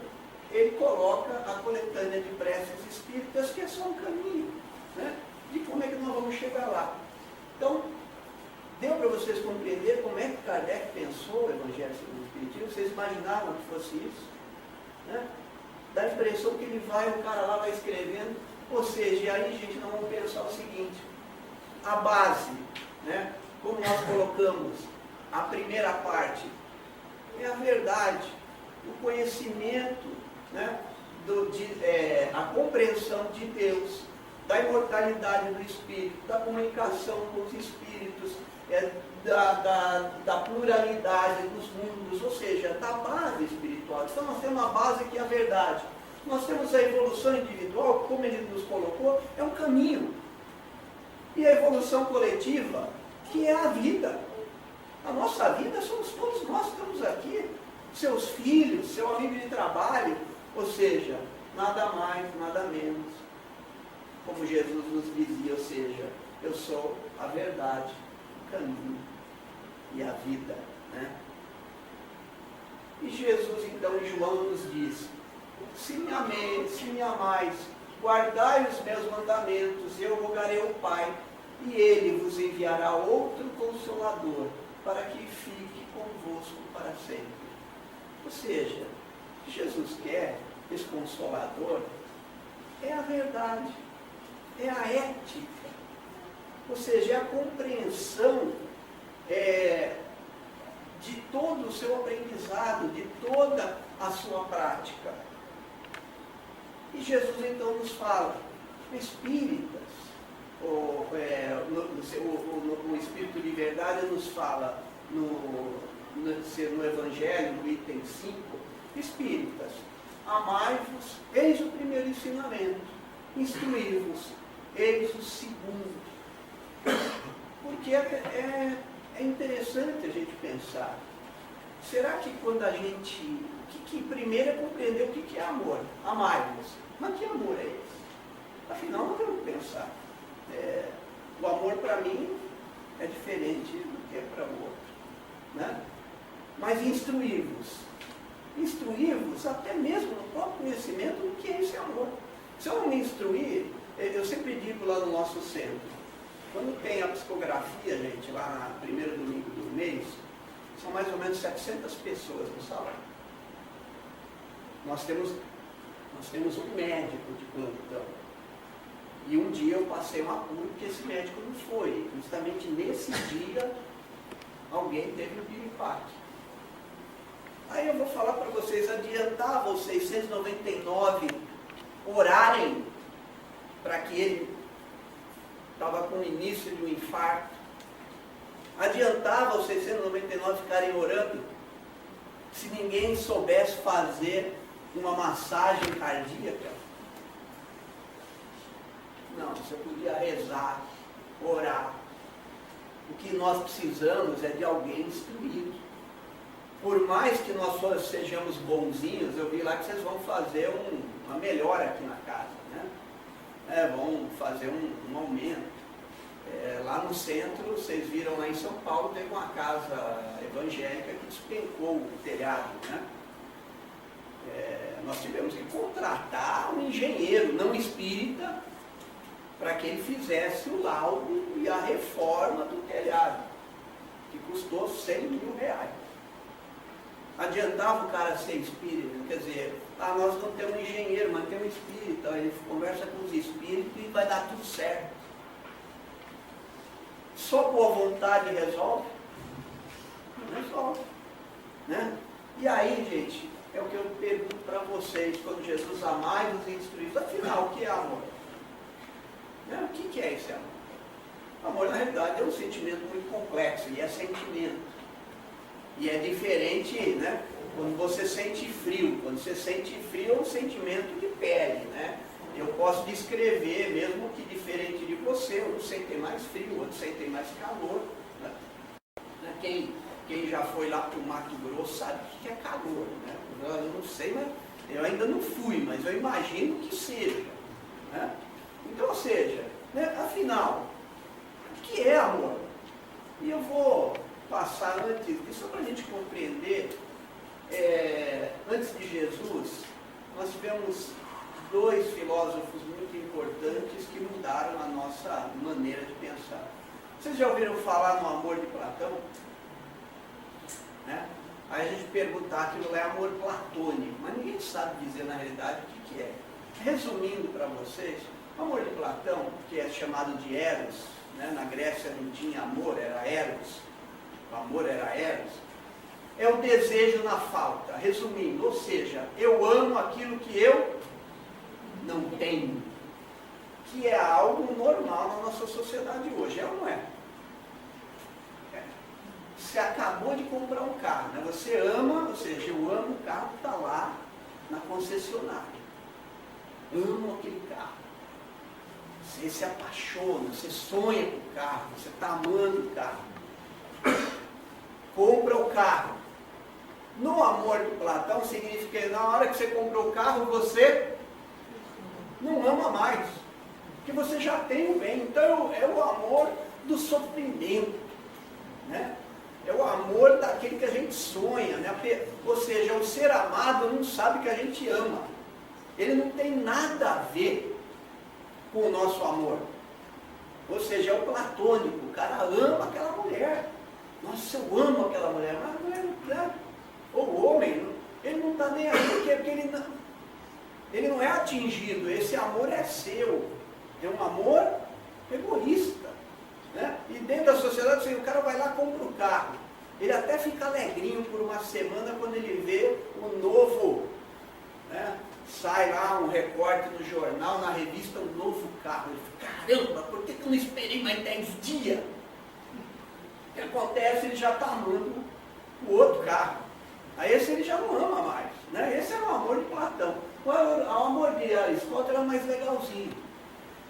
ele coloca a coletânea de preces espíritas, que é só um caminho, né, de como é que nós vamos chegar lá. Então, deu para vocês compreender como é que Kardec pensou o Evangelho segundo o Espiritismo? Vocês imaginavam que fosse isso? Né? Dá a impressão que o cara lá vai escrevendo, ou seja, e aí, gente, nós vamos pensar o seguinte, a base, né, como nós colocamos a primeira parte, é a verdade, o conhecimento, né, a compreensão de Deus, da imortalidade do Espírito, da comunicação com os Espíritos, da pluralidade dos mundos, ou seja, da base espiritual. Então nós temos uma base que é a verdade. Nós temos a evolução individual, como ele nos colocou, é um caminho. E a evolução coletiva, que é a vida. A nossa vida somos todos nós que estamos aqui. seus filhos, seu amigo de trabalho, ou seja, nada mais, nada menos. Como Jesus nos dizia, ou seja, eu sou a verdade, o caminho e a vida, né? E Jesus, então, em João nos diz, se me amais, guardai os meus mandamentos, eu rogarei ao Pai, e Ele vos enviará outro Consolador, para que fique convosco para sempre. Ou seja, o que Jesus quer, esse Consolador, é a verdade, é a ética, ou seja, é a compreensão de todo o seu aprendizado, de toda a sua prática. E Jesus então nos fala, espíritas, o Espírito de Verdade nos fala no Evangelho, no item 5, espíritas, amai-vos, eis o primeiro ensinamento, instruí-vos, eis o segundo. Porque é interessante a gente pensar, será que quando a gente, primeiro é compreender o que é amor, amai-vos, mas que amor é esse? Afinal, não temos que pensar. O amor para mim é diferente do que é para o outro, né? Mas instruir-vos até mesmo no próprio conhecimento do que é esse amor. Se eu não me instruir, eu sempre digo lá no nosso centro, quando tem a psicografia, gente, lá no primeiro domingo do mês, são mais ou menos 700 pessoas no salão. Nós temos um médico de plantão. E um dia eu passei um apuro porque esse médico não foi. Justamente nesse dia, alguém teve um piripaque. Aí eu vou falar para vocês, adiantava os 699 orarem para que ele estava com o início de um infarto. Adiantava os 699 ficarem orando se ninguém soubesse fazer uma massagem cardíaca? Não, você podia rezar, orar. O que nós precisamos é de alguém instruído. Por mais que nós sejamos bonzinhos, eu vi lá que vocês vão fazer uma melhora aqui na casa, né? Vão fazer um aumento. Lá no centro, vocês viram lá em São Paulo, teve uma casa evangélica que despencou o telhado, né? Nós tivemos que contratar um engenheiro não espírita para que ele fizesse o laudo e a reforma do telhado, que custou 100 mil reais. Adiantava o cara ser espírita, quer dizer, nós não temos um engenheiro, mas temos um espírita, ele conversa com os espíritos e vai dar tudo certo. Só boa vontade resolve? Não resolve, né? E aí, gente, é o que eu pergunto para vocês, quando Jesus amai-vos e instruís, afinal, o que é amor? Né? O que é esse amor? Amor, na realidade, é um sentimento muito complexo, e é sentimento. E é diferente, né? Quando você sente frio. Quando você sente frio, é um sentimento de pele, né? Eu posso descrever, mesmo que diferente de você, uns sentem mais frio, outros sentem mais calor. Né? Quem já foi lá para o Mato Grosso sabe o que é calor, né? Eu não sei, mas eu ainda não fui, mas eu imagino que seja. Né? Então, ou seja, né? Afinal, o que é amor? E eu vou passar antes, só para a gente compreender, antes de Jesus, nós tivemos 2 filósofos muito importantes que mudaram a nossa maneira de pensar. Vocês já ouviram falar no amor de Platão? Né? Aí a gente perguntar, aquilo é amor platônico, mas ninguém sabe dizer na realidade o que é. Resumindo para vocês, o amor de Platão, que é chamado de Eros, né? Na Grécia não tinha amor, era Eros, o amor era Eros, é o desejo na falta. Resumindo, ou seja, eu amo aquilo que eu não tenho, que é algo normal na nossa sociedade hoje, é ou não é? Você acabou de comprar um carro, né? Você ama, ou seja, eu amo o carro que está lá na concessionária. Amo aquele carro. Você se apaixona, você sonha com o carro, você está amando o carro. Compra o carro. No amor de Platão significa que na hora que você comprou o carro, você não ama mais, porque você já tem o bem. Então é o amor do sofrimento, né? É o amor daquele que a gente sonha, né? Ou seja, o ser amado não sabe que a gente ama. Ele não tem nada a ver com o nosso amor. Ou seja, é o platônico. O cara ama aquela mulher. Nossa, eu amo aquela mulher. Mas a mulher não dá. O homem, ele não está nem aí, porque ele não é atingido. Esse amor é seu. É um amor egoísta, né? E dentro da sociedade, assim, o cara vai lá e compra o carro. Ele até fica alegrinho por uma semana quando ele vê o novo, né? Sai lá um recorte no jornal, na revista, um novo carro. Ele fica, caramba, por que eu não esperei mais 10 dias? O que acontece? Ele já está amando o outro carro. Aí esse ele já não ama mais, né? Esse era o amor de Platão. O amor de Aristóteles era mais legalzinho.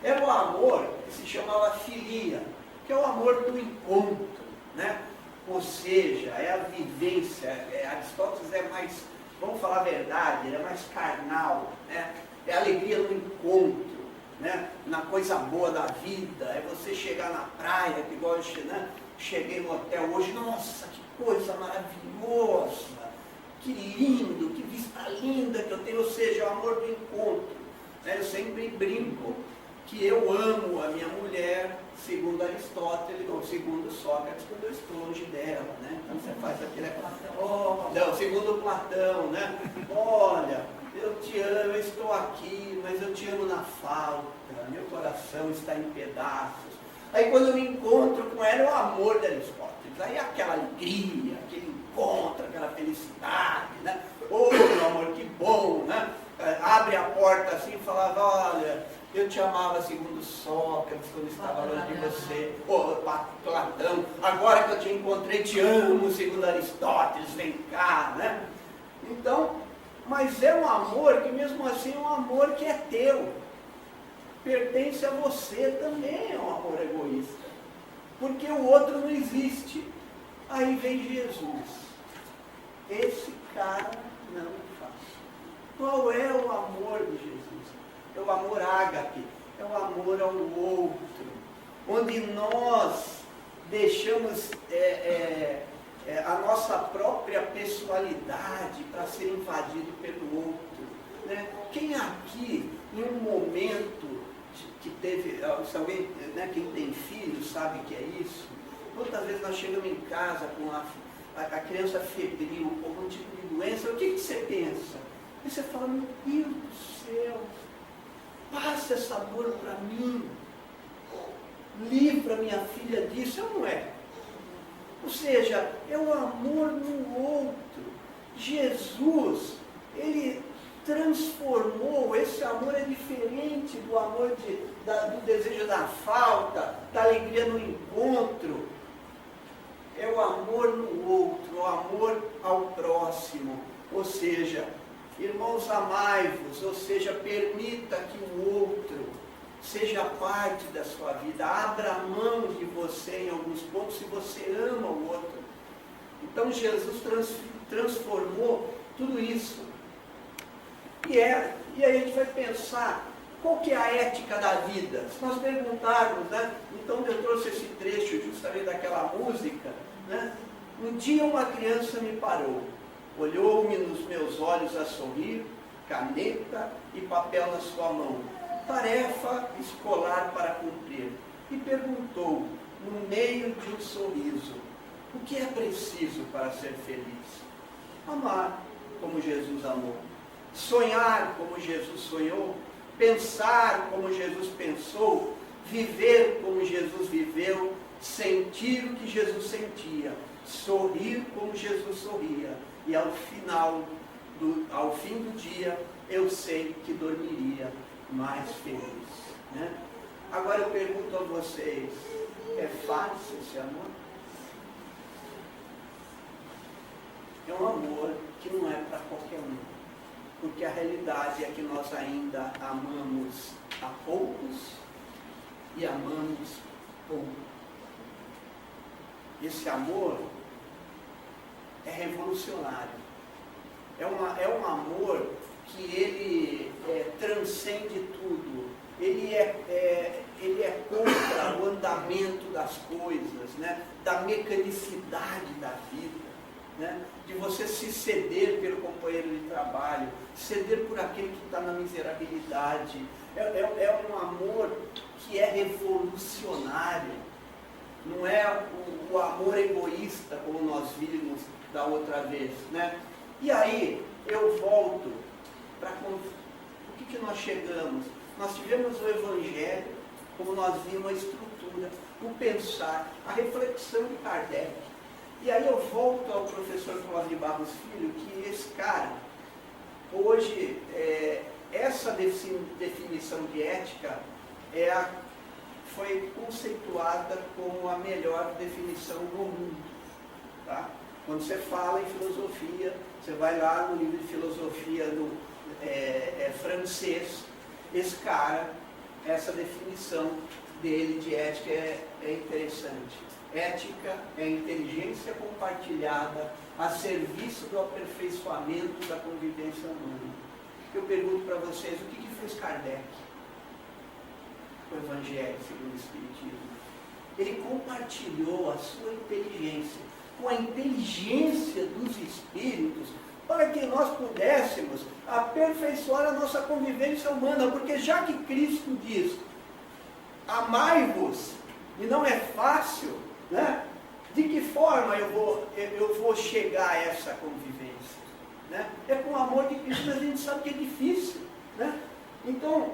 Era o amor que se chamava filia, que é o amor do encontro, né? Ou seja, é a vivência. Aristóteles é mais, vamos falar a verdade, ele é mais carnal, né? É a alegria no encontro, né? Na coisa boa da vida. É você chegar na praia, que igual eu, né? Cheguei no hotel hoje, nossa, que coisa maravilhosa, que lindo, que vista linda que eu tenho. Ou seja, é o amor do encontro, né? Eu sempre brinco que eu amo a minha mulher, segundo Aristóteles, ou segundo Sócrates, quando eu estou longe dela, né? Então você faz aquele... não, segundo Platão, né? Olha, eu te amo, eu estou aqui, mas eu te amo na falta, meu coração está em pedaços. Aí quando eu me encontro com ela, é o amor de Aristóteles. Aí é aquela alegria, aquele encontro, aquela felicidade, né? Oh, meu amor, que bom, né? Abre a porta assim e falava, olha, eu te amava segundo Sócrates quando estava longe de você. Oh, Platão, agora que eu te encontrei, te amo segundo Aristóteles, vem cá, né? Então, mas é um amor que mesmo assim é um amor que é teu. Pertence a você também, é um amor egoísta. Porque o outro não existe. Aí vem Jesus. Esse cara não faz. Qual é o amor de Jesus? É o amor ágape, é o amor ao outro, onde nós deixamos a nossa própria pessoalidade para ser invadido pelo outro, né? Quem aqui, em um momento que teve, se alguém, né, quem tem filho sabe que é isso, quantas vezes nós chegamos em casa com a criança febril, com algum tipo de doença, o que você pensa? E você fala, meu Deus do céu, passa essa dor para mim, livra minha filha disso, ou não é? Ou seja, é o amor no outro. Jesus, ele transformou, esse amor é diferente do amor do desejo da falta, da alegria no encontro. É o amor no outro, o amor ao próximo. Ou seja, irmãos, amai-vos, ou seja, permita que o outro seja parte da sua vida, abra a mão de você em alguns pontos se você ama o outro. Então Jesus transformou tudo isso. E aí a gente vai pensar, qual que é a ética da vida? Se nós perguntarmos, né? Então eu trouxe esse trecho justamente daquela música, né? Um dia uma criança me parou, olhou-me nos meus olhos a sorrir, caneta e papel na sua mão, tarefa escolar para cumprir, e perguntou, no meio de um sorriso, o que é preciso para ser feliz? Amar como Jesus amou, sonhar como Jesus sonhou, pensar como Jesus pensou, viver como Jesus viveu, sentir o que Jesus sentia, sorrir como Jesus sorria, e ao fim do dia, eu sei que dormiria mais feliz, né? Agora eu pergunto a vocês, é fácil esse amor? É um amor que não é para qualquer um, porque a realidade é que nós ainda amamos a poucos e amamos pouco. Esse amor é revolucionário. é um amor que ele transcende tudo. Ele é contra o andamento das coisas, né? Da mecanicidade da vida, né? De você se ceder pelo companheiro de trabalho, ceder por aquele que está na miserabilidade. É um amor que é revolucionário, não é o amor egoísta como nós vimos da outra vez, né? E aí eu volto para o que nós chegamos. Nós tivemos o Evangelho, como nós vimos a estrutura, o pensar, a reflexão de Kardec. E aí eu volto ao professor Clóvis de Barros Filho, que esse cara, hoje, essa definição de ética foi conceituada como a melhor definição do mundo. Tá? Quando você fala em filosofia, você vai lá no livro de filosofia francês, esse cara, essa definição dele de ética é interessante. Ética é inteligência compartilhada a serviço do aperfeiçoamento da convivência humana. Eu pergunto para vocês, o que fez Kardec? O Evangelho segundo o Espiritismo. Ele compartilhou a sua inteligência com a inteligência dos Espíritos para que nós pudéssemos aperfeiçoar a nossa convivência humana, porque já que Cristo diz, amai-vos, e não é fácil, né? De que forma eu vou chegar a essa convivência? Né? É com o amor de Cristo, mas a gente sabe que é difícil. Né? Então,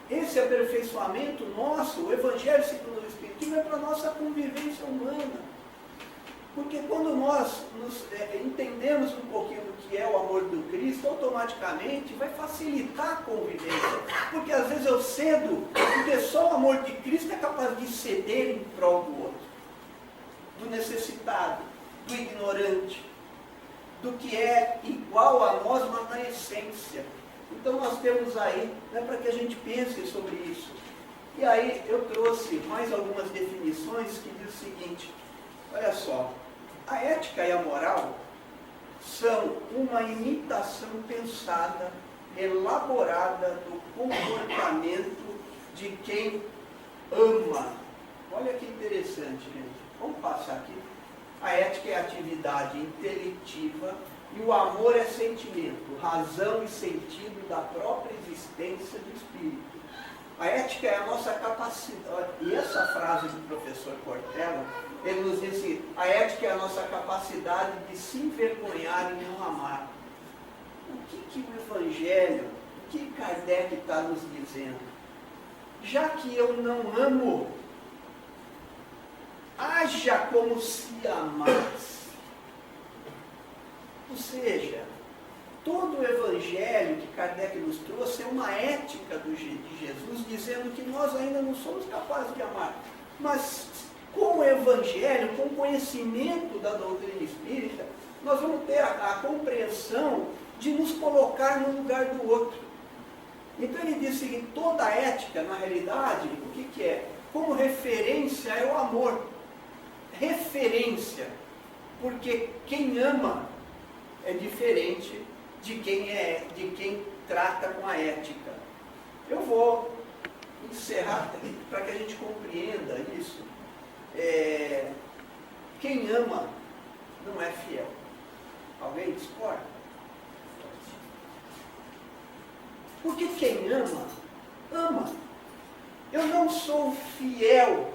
esse aperfeiçoamento nosso, o Evangelho segundo o Espiritismo, é para a nossa convivência humana. Porque quando nós entendemos um pouquinho do que é o amor do Cristo, automaticamente vai facilitar a convivência. Porque às vezes eu cedo, porque só o amor de Cristo é capaz de ceder em prol do outro. Do necessitado, do ignorante, do que é igual a nós, mas na essência. Então nós temos aí, para que a gente pense sobre isso. E aí eu trouxe mais algumas definições que diz o seguinte, olha só, a ética e a moral são uma imitação pensada, elaborada do comportamento de quem ama. Olha que interessante, gente. Vamos passar aqui. A ética é atividade intelectiva e o amor é sentimento, razão e sentido da própria existência do espírito. A ética é a nossa capacidade, e essa frase do professor Cortella, ele nos diz assim, a ética é a nossa capacidade de se envergonhar e não amar. O que o Evangelho, o que Kardec está nos dizendo? Já que eu não amo, haja como se amasse. Ou seja, todo o Evangelho que Kardec nos trouxe é uma ética de Jesus, dizendo que nós ainda não somos capazes de amar. Mas com o Evangelho, com o conhecimento da doutrina espírita, nós vamos ter a compreensão de nos colocar no lugar do outro. Então ele diz que toda a ética, na realidade, o que é? Como referência é o amor. Referência, porque quem ama é diferente de quem trata com a ética. Eu vou encerrar para que a gente compreenda isso. Quem ama não é fiel. Alguém discorda? Porque quem ama, ama. Eu não sou fiel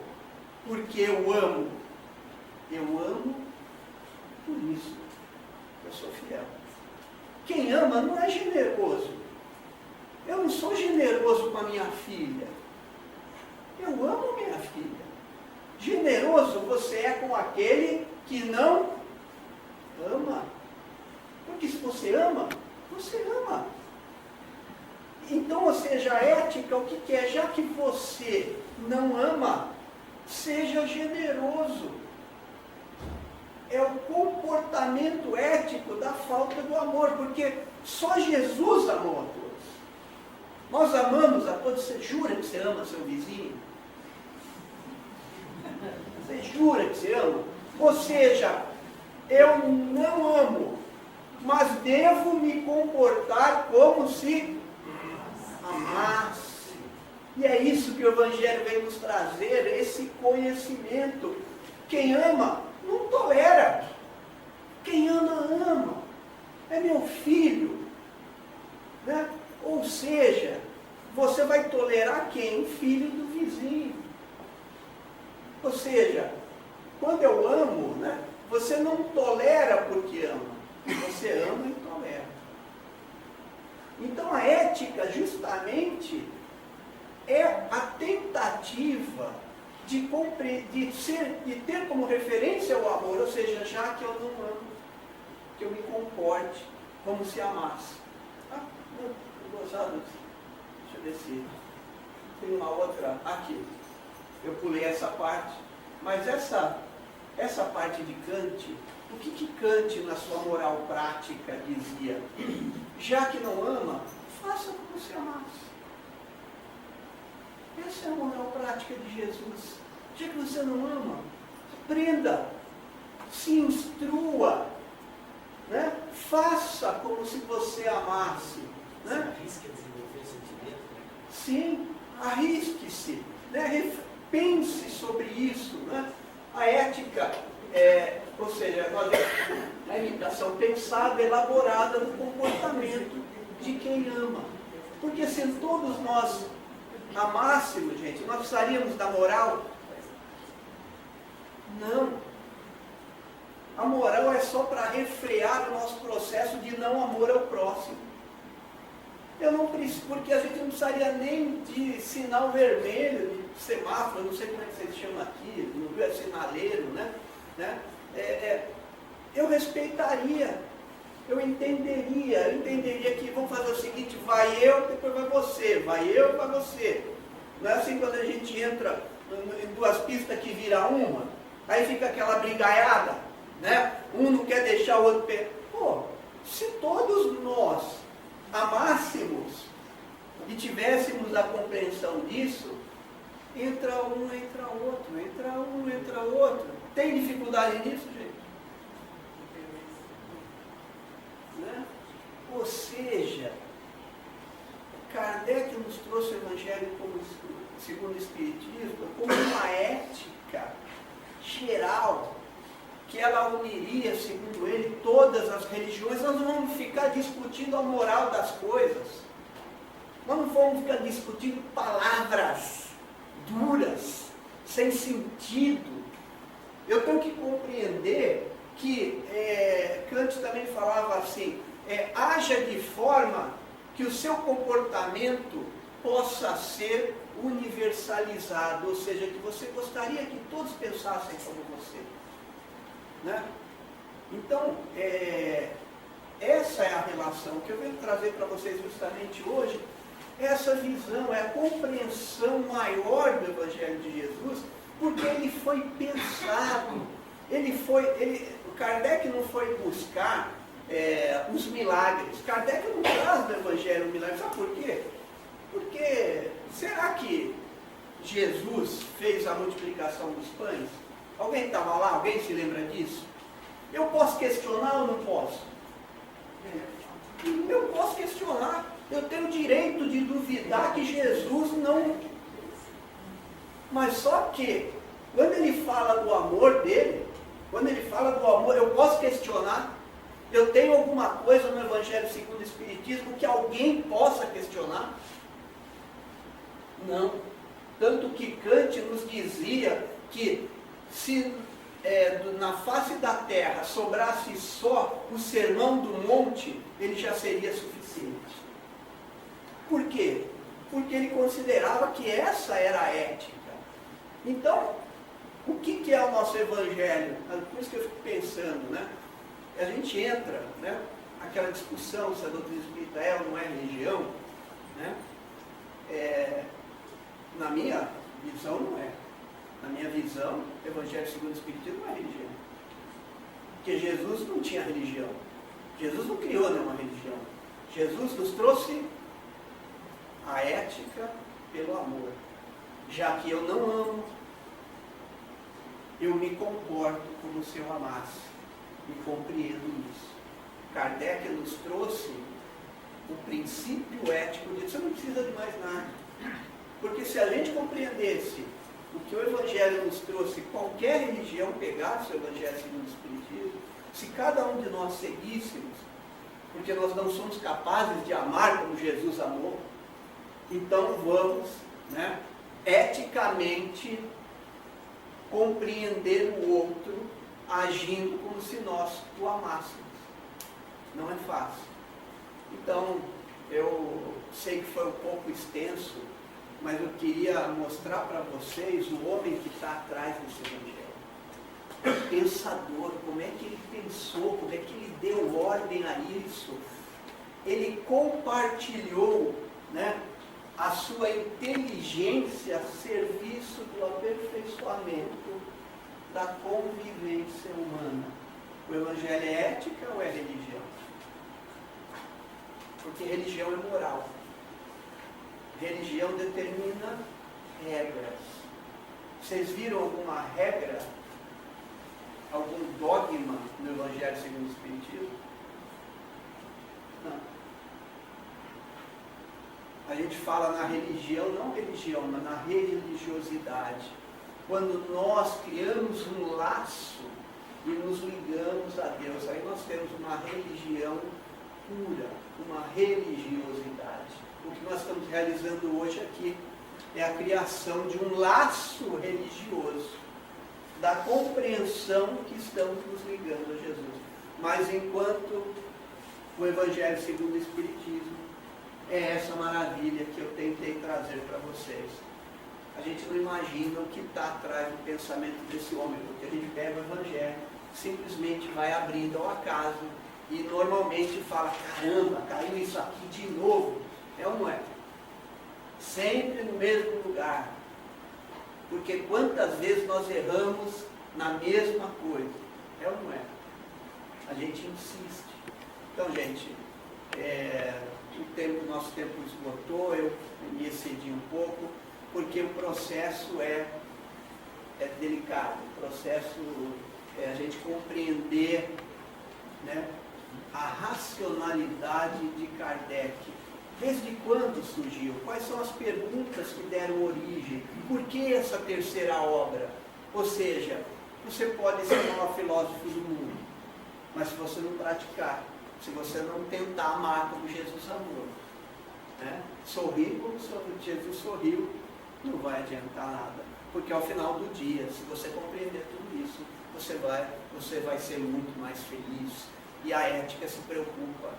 porque eu amo. Eu amo por isso. Eu sou fiel. Quem ama não é generoso. Eu não sou generoso com a minha filha. Eu amo minha filha. Generoso você é com aquele que não ama. Porque se você ama, você ama. Então, ou seja, a ética, o que é? Já que você não ama, seja generoso. É o comportamento ético da falta do amor, porque só Jesus amou a todos. Nós amamos a todos. Você jura que você ama seu vizinho? Você jura que você ama? Ou seja, eu não amo mas devo me comportar como se amasse. E é isso que o Evangelho vem nos trazer, esse conhecimento. Quem ama, não tolera. Quem ama, ama. É meu filho. Né? Ou seja, você vai tolerar quem? O filho do vizinho. Ou seja, quando eu amo, né, você não tolera porque ama. Você ama e tolera. Então a ética, justamente, é a tentativa de ter como referência o amor, ou seja, já que eu não amo, que eu me comporte como se amasse. Gozado. Deixa eu ver se tem uma outra aqui. Eu pulei essa parte, mas essa parte de Kant, o que Kant na sua moral prática dizia? Já que não ama, faça como se amasse. Essa é a moral prática de Jesus. Já que você não ama, aprenda, se instrua, né? Faça como se você amasse. Né? Arrisque a desenvolver o sentimento, né? Sim, arrisque-se, né? Pense sobre isso. Né? A ética, ou seja, a imitação pensada, elaborada no comportamento de quem ama. Porque se todos nós amássemos, gente, nós precisaríamos da moral? Não. A moral é só para refrear o nosso processo de não amor ao próximo. Eu não preciso, porque a gente não precisaria nem de sinal vermelho, de semáforo, não sei como é que vocês chamam aqui, no Rio é sinaleiro, né? Eu respeitaria, eu entenderia que vamos fazer o seguinte, vai eu, depois vai você, vai eu, vai você. Não é assim quando a gente entra em duas pistas que vira uma, aí fica aquela brigaiada, né? Um não quer deixar o outro... Pô, se todos nós amássemos e tivéssemos a compreensão disso, entra um, entra outro, entra um, entra outro. Tem dificuldade nisso, gente? Né? Ou seja, Kardec nos trouxe o Evangelho segundo o Espiritismo como uma ética geral, que ela uniria, segundo ele, todas as religiões. Nós não vamos ficar discutindo a moral das coisas. Nós não vamos ficar discutindo palavras duras, sem sentido. Eu tenho que compreender que Kant também falava assim, haja de forma que o seu comportamento possa ser universalizado, ou seja, que você gostaria que todos pensassem como você. Né? Então, essa é a relação que eu venho trazer para vocês justamente hoje, essa visão, é a compreensão maior do Evangelho de Jesus, porque ele foi pensado, o Kardec não foi buscar os milagres. Kardec não traz do Evangelho milagres. Sabe por quê? Porque, será que Jesus fez a multiplicação dos pães? Alguém estava lá? Alguém se lembra disso? Eu posso questionar ou não posso? Eu posso questionar. Eu tenho o direito de duvidar que Jesus não... Mas só que, quando ele fala do amor dele, quando ele fala do amor, eu posso questionar. Eu tenho alguma coisa no Evangelho segundo o Espiritismo que alguém possa questionar? Não. Tanto que Kant nos dizia que se na face da terra sobrasse só o sermão do monte, ele já seria suficiente. Por quê? Porque ele considerava que essa era a ética. Então, o que é o nosso Evangelho? Por isso que eu fico pensando, né? A gente entra, né? Aquela discussão se a doutrina espírita é ou não é religião, né? Na minha visão, não é. Na minha visão, o Evangelho segundo o Espiritismo não é religião. Porque Jesus não tinha religião. Jesus não criou nenhuma religião. Jesus nos trouxe a ética pelo amor. Já que eu não amo, eu me comporto como se eu amasse. E compreendo isso. Kardec nos trouxe o princípio ético de você não precisa de mais nada. Porque se a gente compreendesse o que o Evangelho nos trouxe, qualquer religião pegasse o Evangelho segundo o Espiritismo, se cada um de nós seguíssemos, porque nós não somos capazes de amar como Jesus amou, então vamos, né, eticamente compreender o outro agindo como se nós o amássemos. Não é fácil. Então, eu sei que foi um pouco extenso, mas eu queria mostrar para vocês o homem que está atrás desse Evangelho. Pensador, como é que ele pensou, como é que ele deu ordem a isso. Ele compartilhou, né, a sua inteligência a serviço do aperfeiçoamento da convivência humana. O Evangelho é ética ou é religião? Porque religião é moral. Religião determina regras. Vocês viram alguma regra, algum dogma no Evangelho segundo o Espiritismo? Não. A gente fala na religião, não religião, mas na religiosidade. Quando nós criamos um laço e nos ligamos a Deus, aí nós temos uma religião pura, uma religiosidade. O que nós estamos realizando hoje aqui é a criação de um laço religioso, da compreensão que estamos nos ligando a Jesus. Mas enquanto o Evangelho segundo o Espiritismo é essa maravilha que eu tentei trazer para vocês. A gente não imagina o que está atrás do pensamento desse homem, porque a gente pega o Evangelho, simplesmente vai abrindo ao acaso e normalmente fala, caramba, caiu isso aqui de novo. É ou não é? Sempre no mesmo lugar. Porque quantas vezes nós erramos na mesma coisa? É ou não é? A gente insiste. Então, gente, nosso tempo esgotou, eu me excedi um pouco, porque o processo é delicado. O processo é a gente compreender, né, a racionalidade de Kardec. Desde quando surgiu? Quais são as perguntas que deram origem? Por que essa terceira obra? Ou seja, você pode ser o maior filósofo do mundo, mas se você não praticar, se você não tentar amar como Jesus amou, né? Sorrir como Jesus sorriu, não vai adiantar nada. Porque ao final do dia, se você compreender tudo isso, você vai ser muito mais feliz. E a ética se preocupa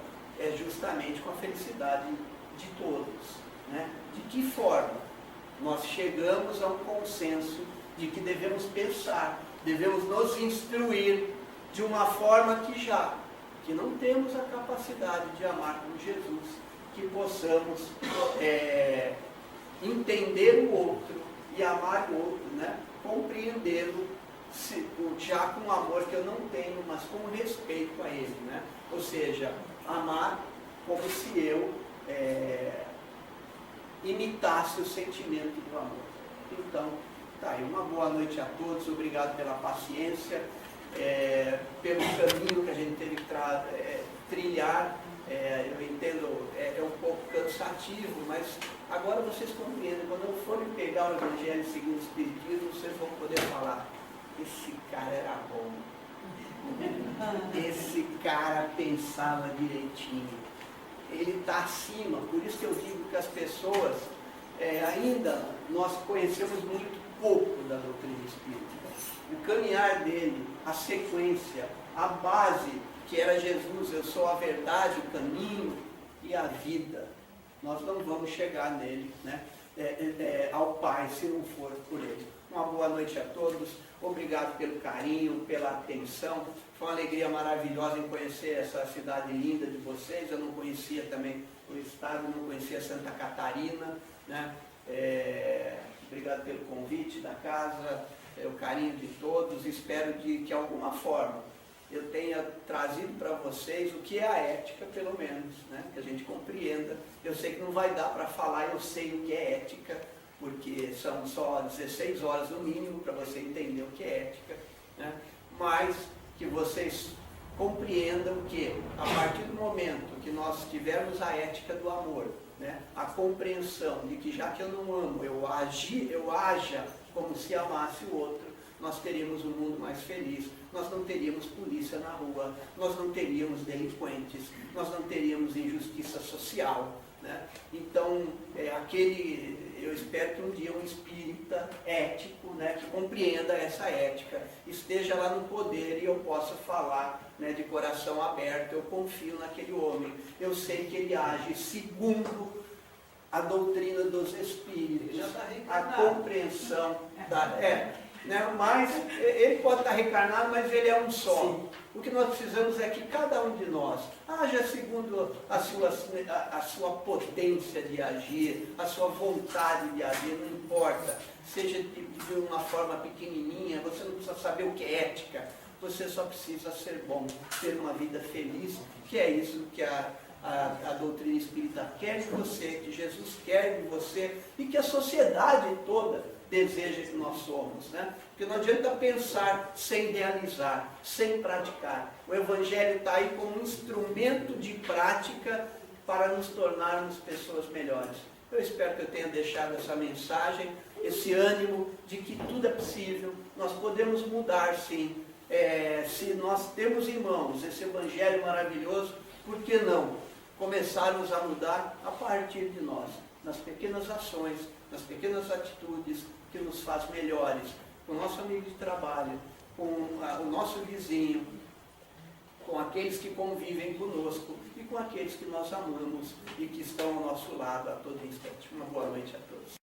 justamente com a felicidade de todos, né? De que forma nós chegamos a um consenso de que devemos pensar, devemos nos instruir de uma forma que não temos a capacidade de amar como Jesus, que possamos entender o outro e amar o outro, né? Compreendê-lo já com amor que eu não tenho, mas com respeito a ele, né? Ou seja, amar como se eu imitasse o sentimento do amor. Então, tá aí, uma boa noite a todos, obrigado pela paciência, pelo caminho que a gente teve que trilhar. Eu entendo, é um pouco cansativo, mas agora vocês compreendem, quando forem pegar o Evangelho segundo o Espiritismo, vocês vão poder falar, esse cara era bom, esse cara pensava direitinho, ele está acima. Por isso que eu digo que as pessoas, ainda nós conhecemos muito pouco da doutrina espírita. O caminhar dele, a sequência, a base, que era Jesus, eu sou a verdade, o caminho e a vida. Nós não vamos chegar nele, né? Ao Pai, se não for por ele. Uma boa noite a todos, obrigado pelo carinho, pela atenção. Foi uma alegria maravilhosa em conhecer essa cidade linda de vocês. Eu não conhecia também o estado, não conhecia Santa Catarina, né? Obrigado pelo convite da casa, o carinho de todos. Espero que de alguma forma eu tenha trazido para vocês o que é a ética, pelo menos, né? Que a gente compreenda. Eu sei que não vai dar para falar, eu sei o que é ética, porque são só 16 horas no mínimo para você entender o que é ética, né? Mas que vocês compreendam que, a partir do momento que nós tivermos a ética do amor, né, a compreensão de que já que eu não amo, eu haja como se amasse o outro, nós teríamos um mundo mais feliz, nós não teríamos polícia na rua, nós não teríamos delinquentes, nós não teríamos injustiça social, né? Então, eu espero que um dia um espírita ético, né, que compreenda essa ética, esteja lá no poder e eu possa falar, né, de coração aberto, eu confio naquele homem, eu sei que ele age segundo a doutrina dos espíritos, a compreensão da... mas ele pode estar reencarnado, mas ele é um só. Sim. O que nós precisamos é que cada um de nós haja segundo a sua potência de agir, a sua vontade de agir, não importa. Seja de uma forma pequenininha, você não precisa saber o que é ética, você só precisa ser bom, ter uma vida feliz, que é isso que a doutrina espírita quer de você, que Jesus quer de você e que a sociedade toda deseja que nós somos, né? Porque não adianta pensar sem realizar, sem praticar. O Evangelho está aí como um instrumento de prática para nos tornarmos pessoas melhores. Eu espero que eu tenha deixado essa mensagem, esse ânimo de que tudo é possível, nós podemos mudar sim. Se nós temos em mãos esse Evangelho maravilhoso, por que não começarmos a mudar a partir de nós, nas pequenas ações, nas pequenas atitudes que nos faz melhores, com o nosso amigo de trabalho, com o nosso vizinho, com aqueles que convivem conosco e com aqueles que nós amamos e que estão ao nosso lado a todo instante. Uma boa noite a todos.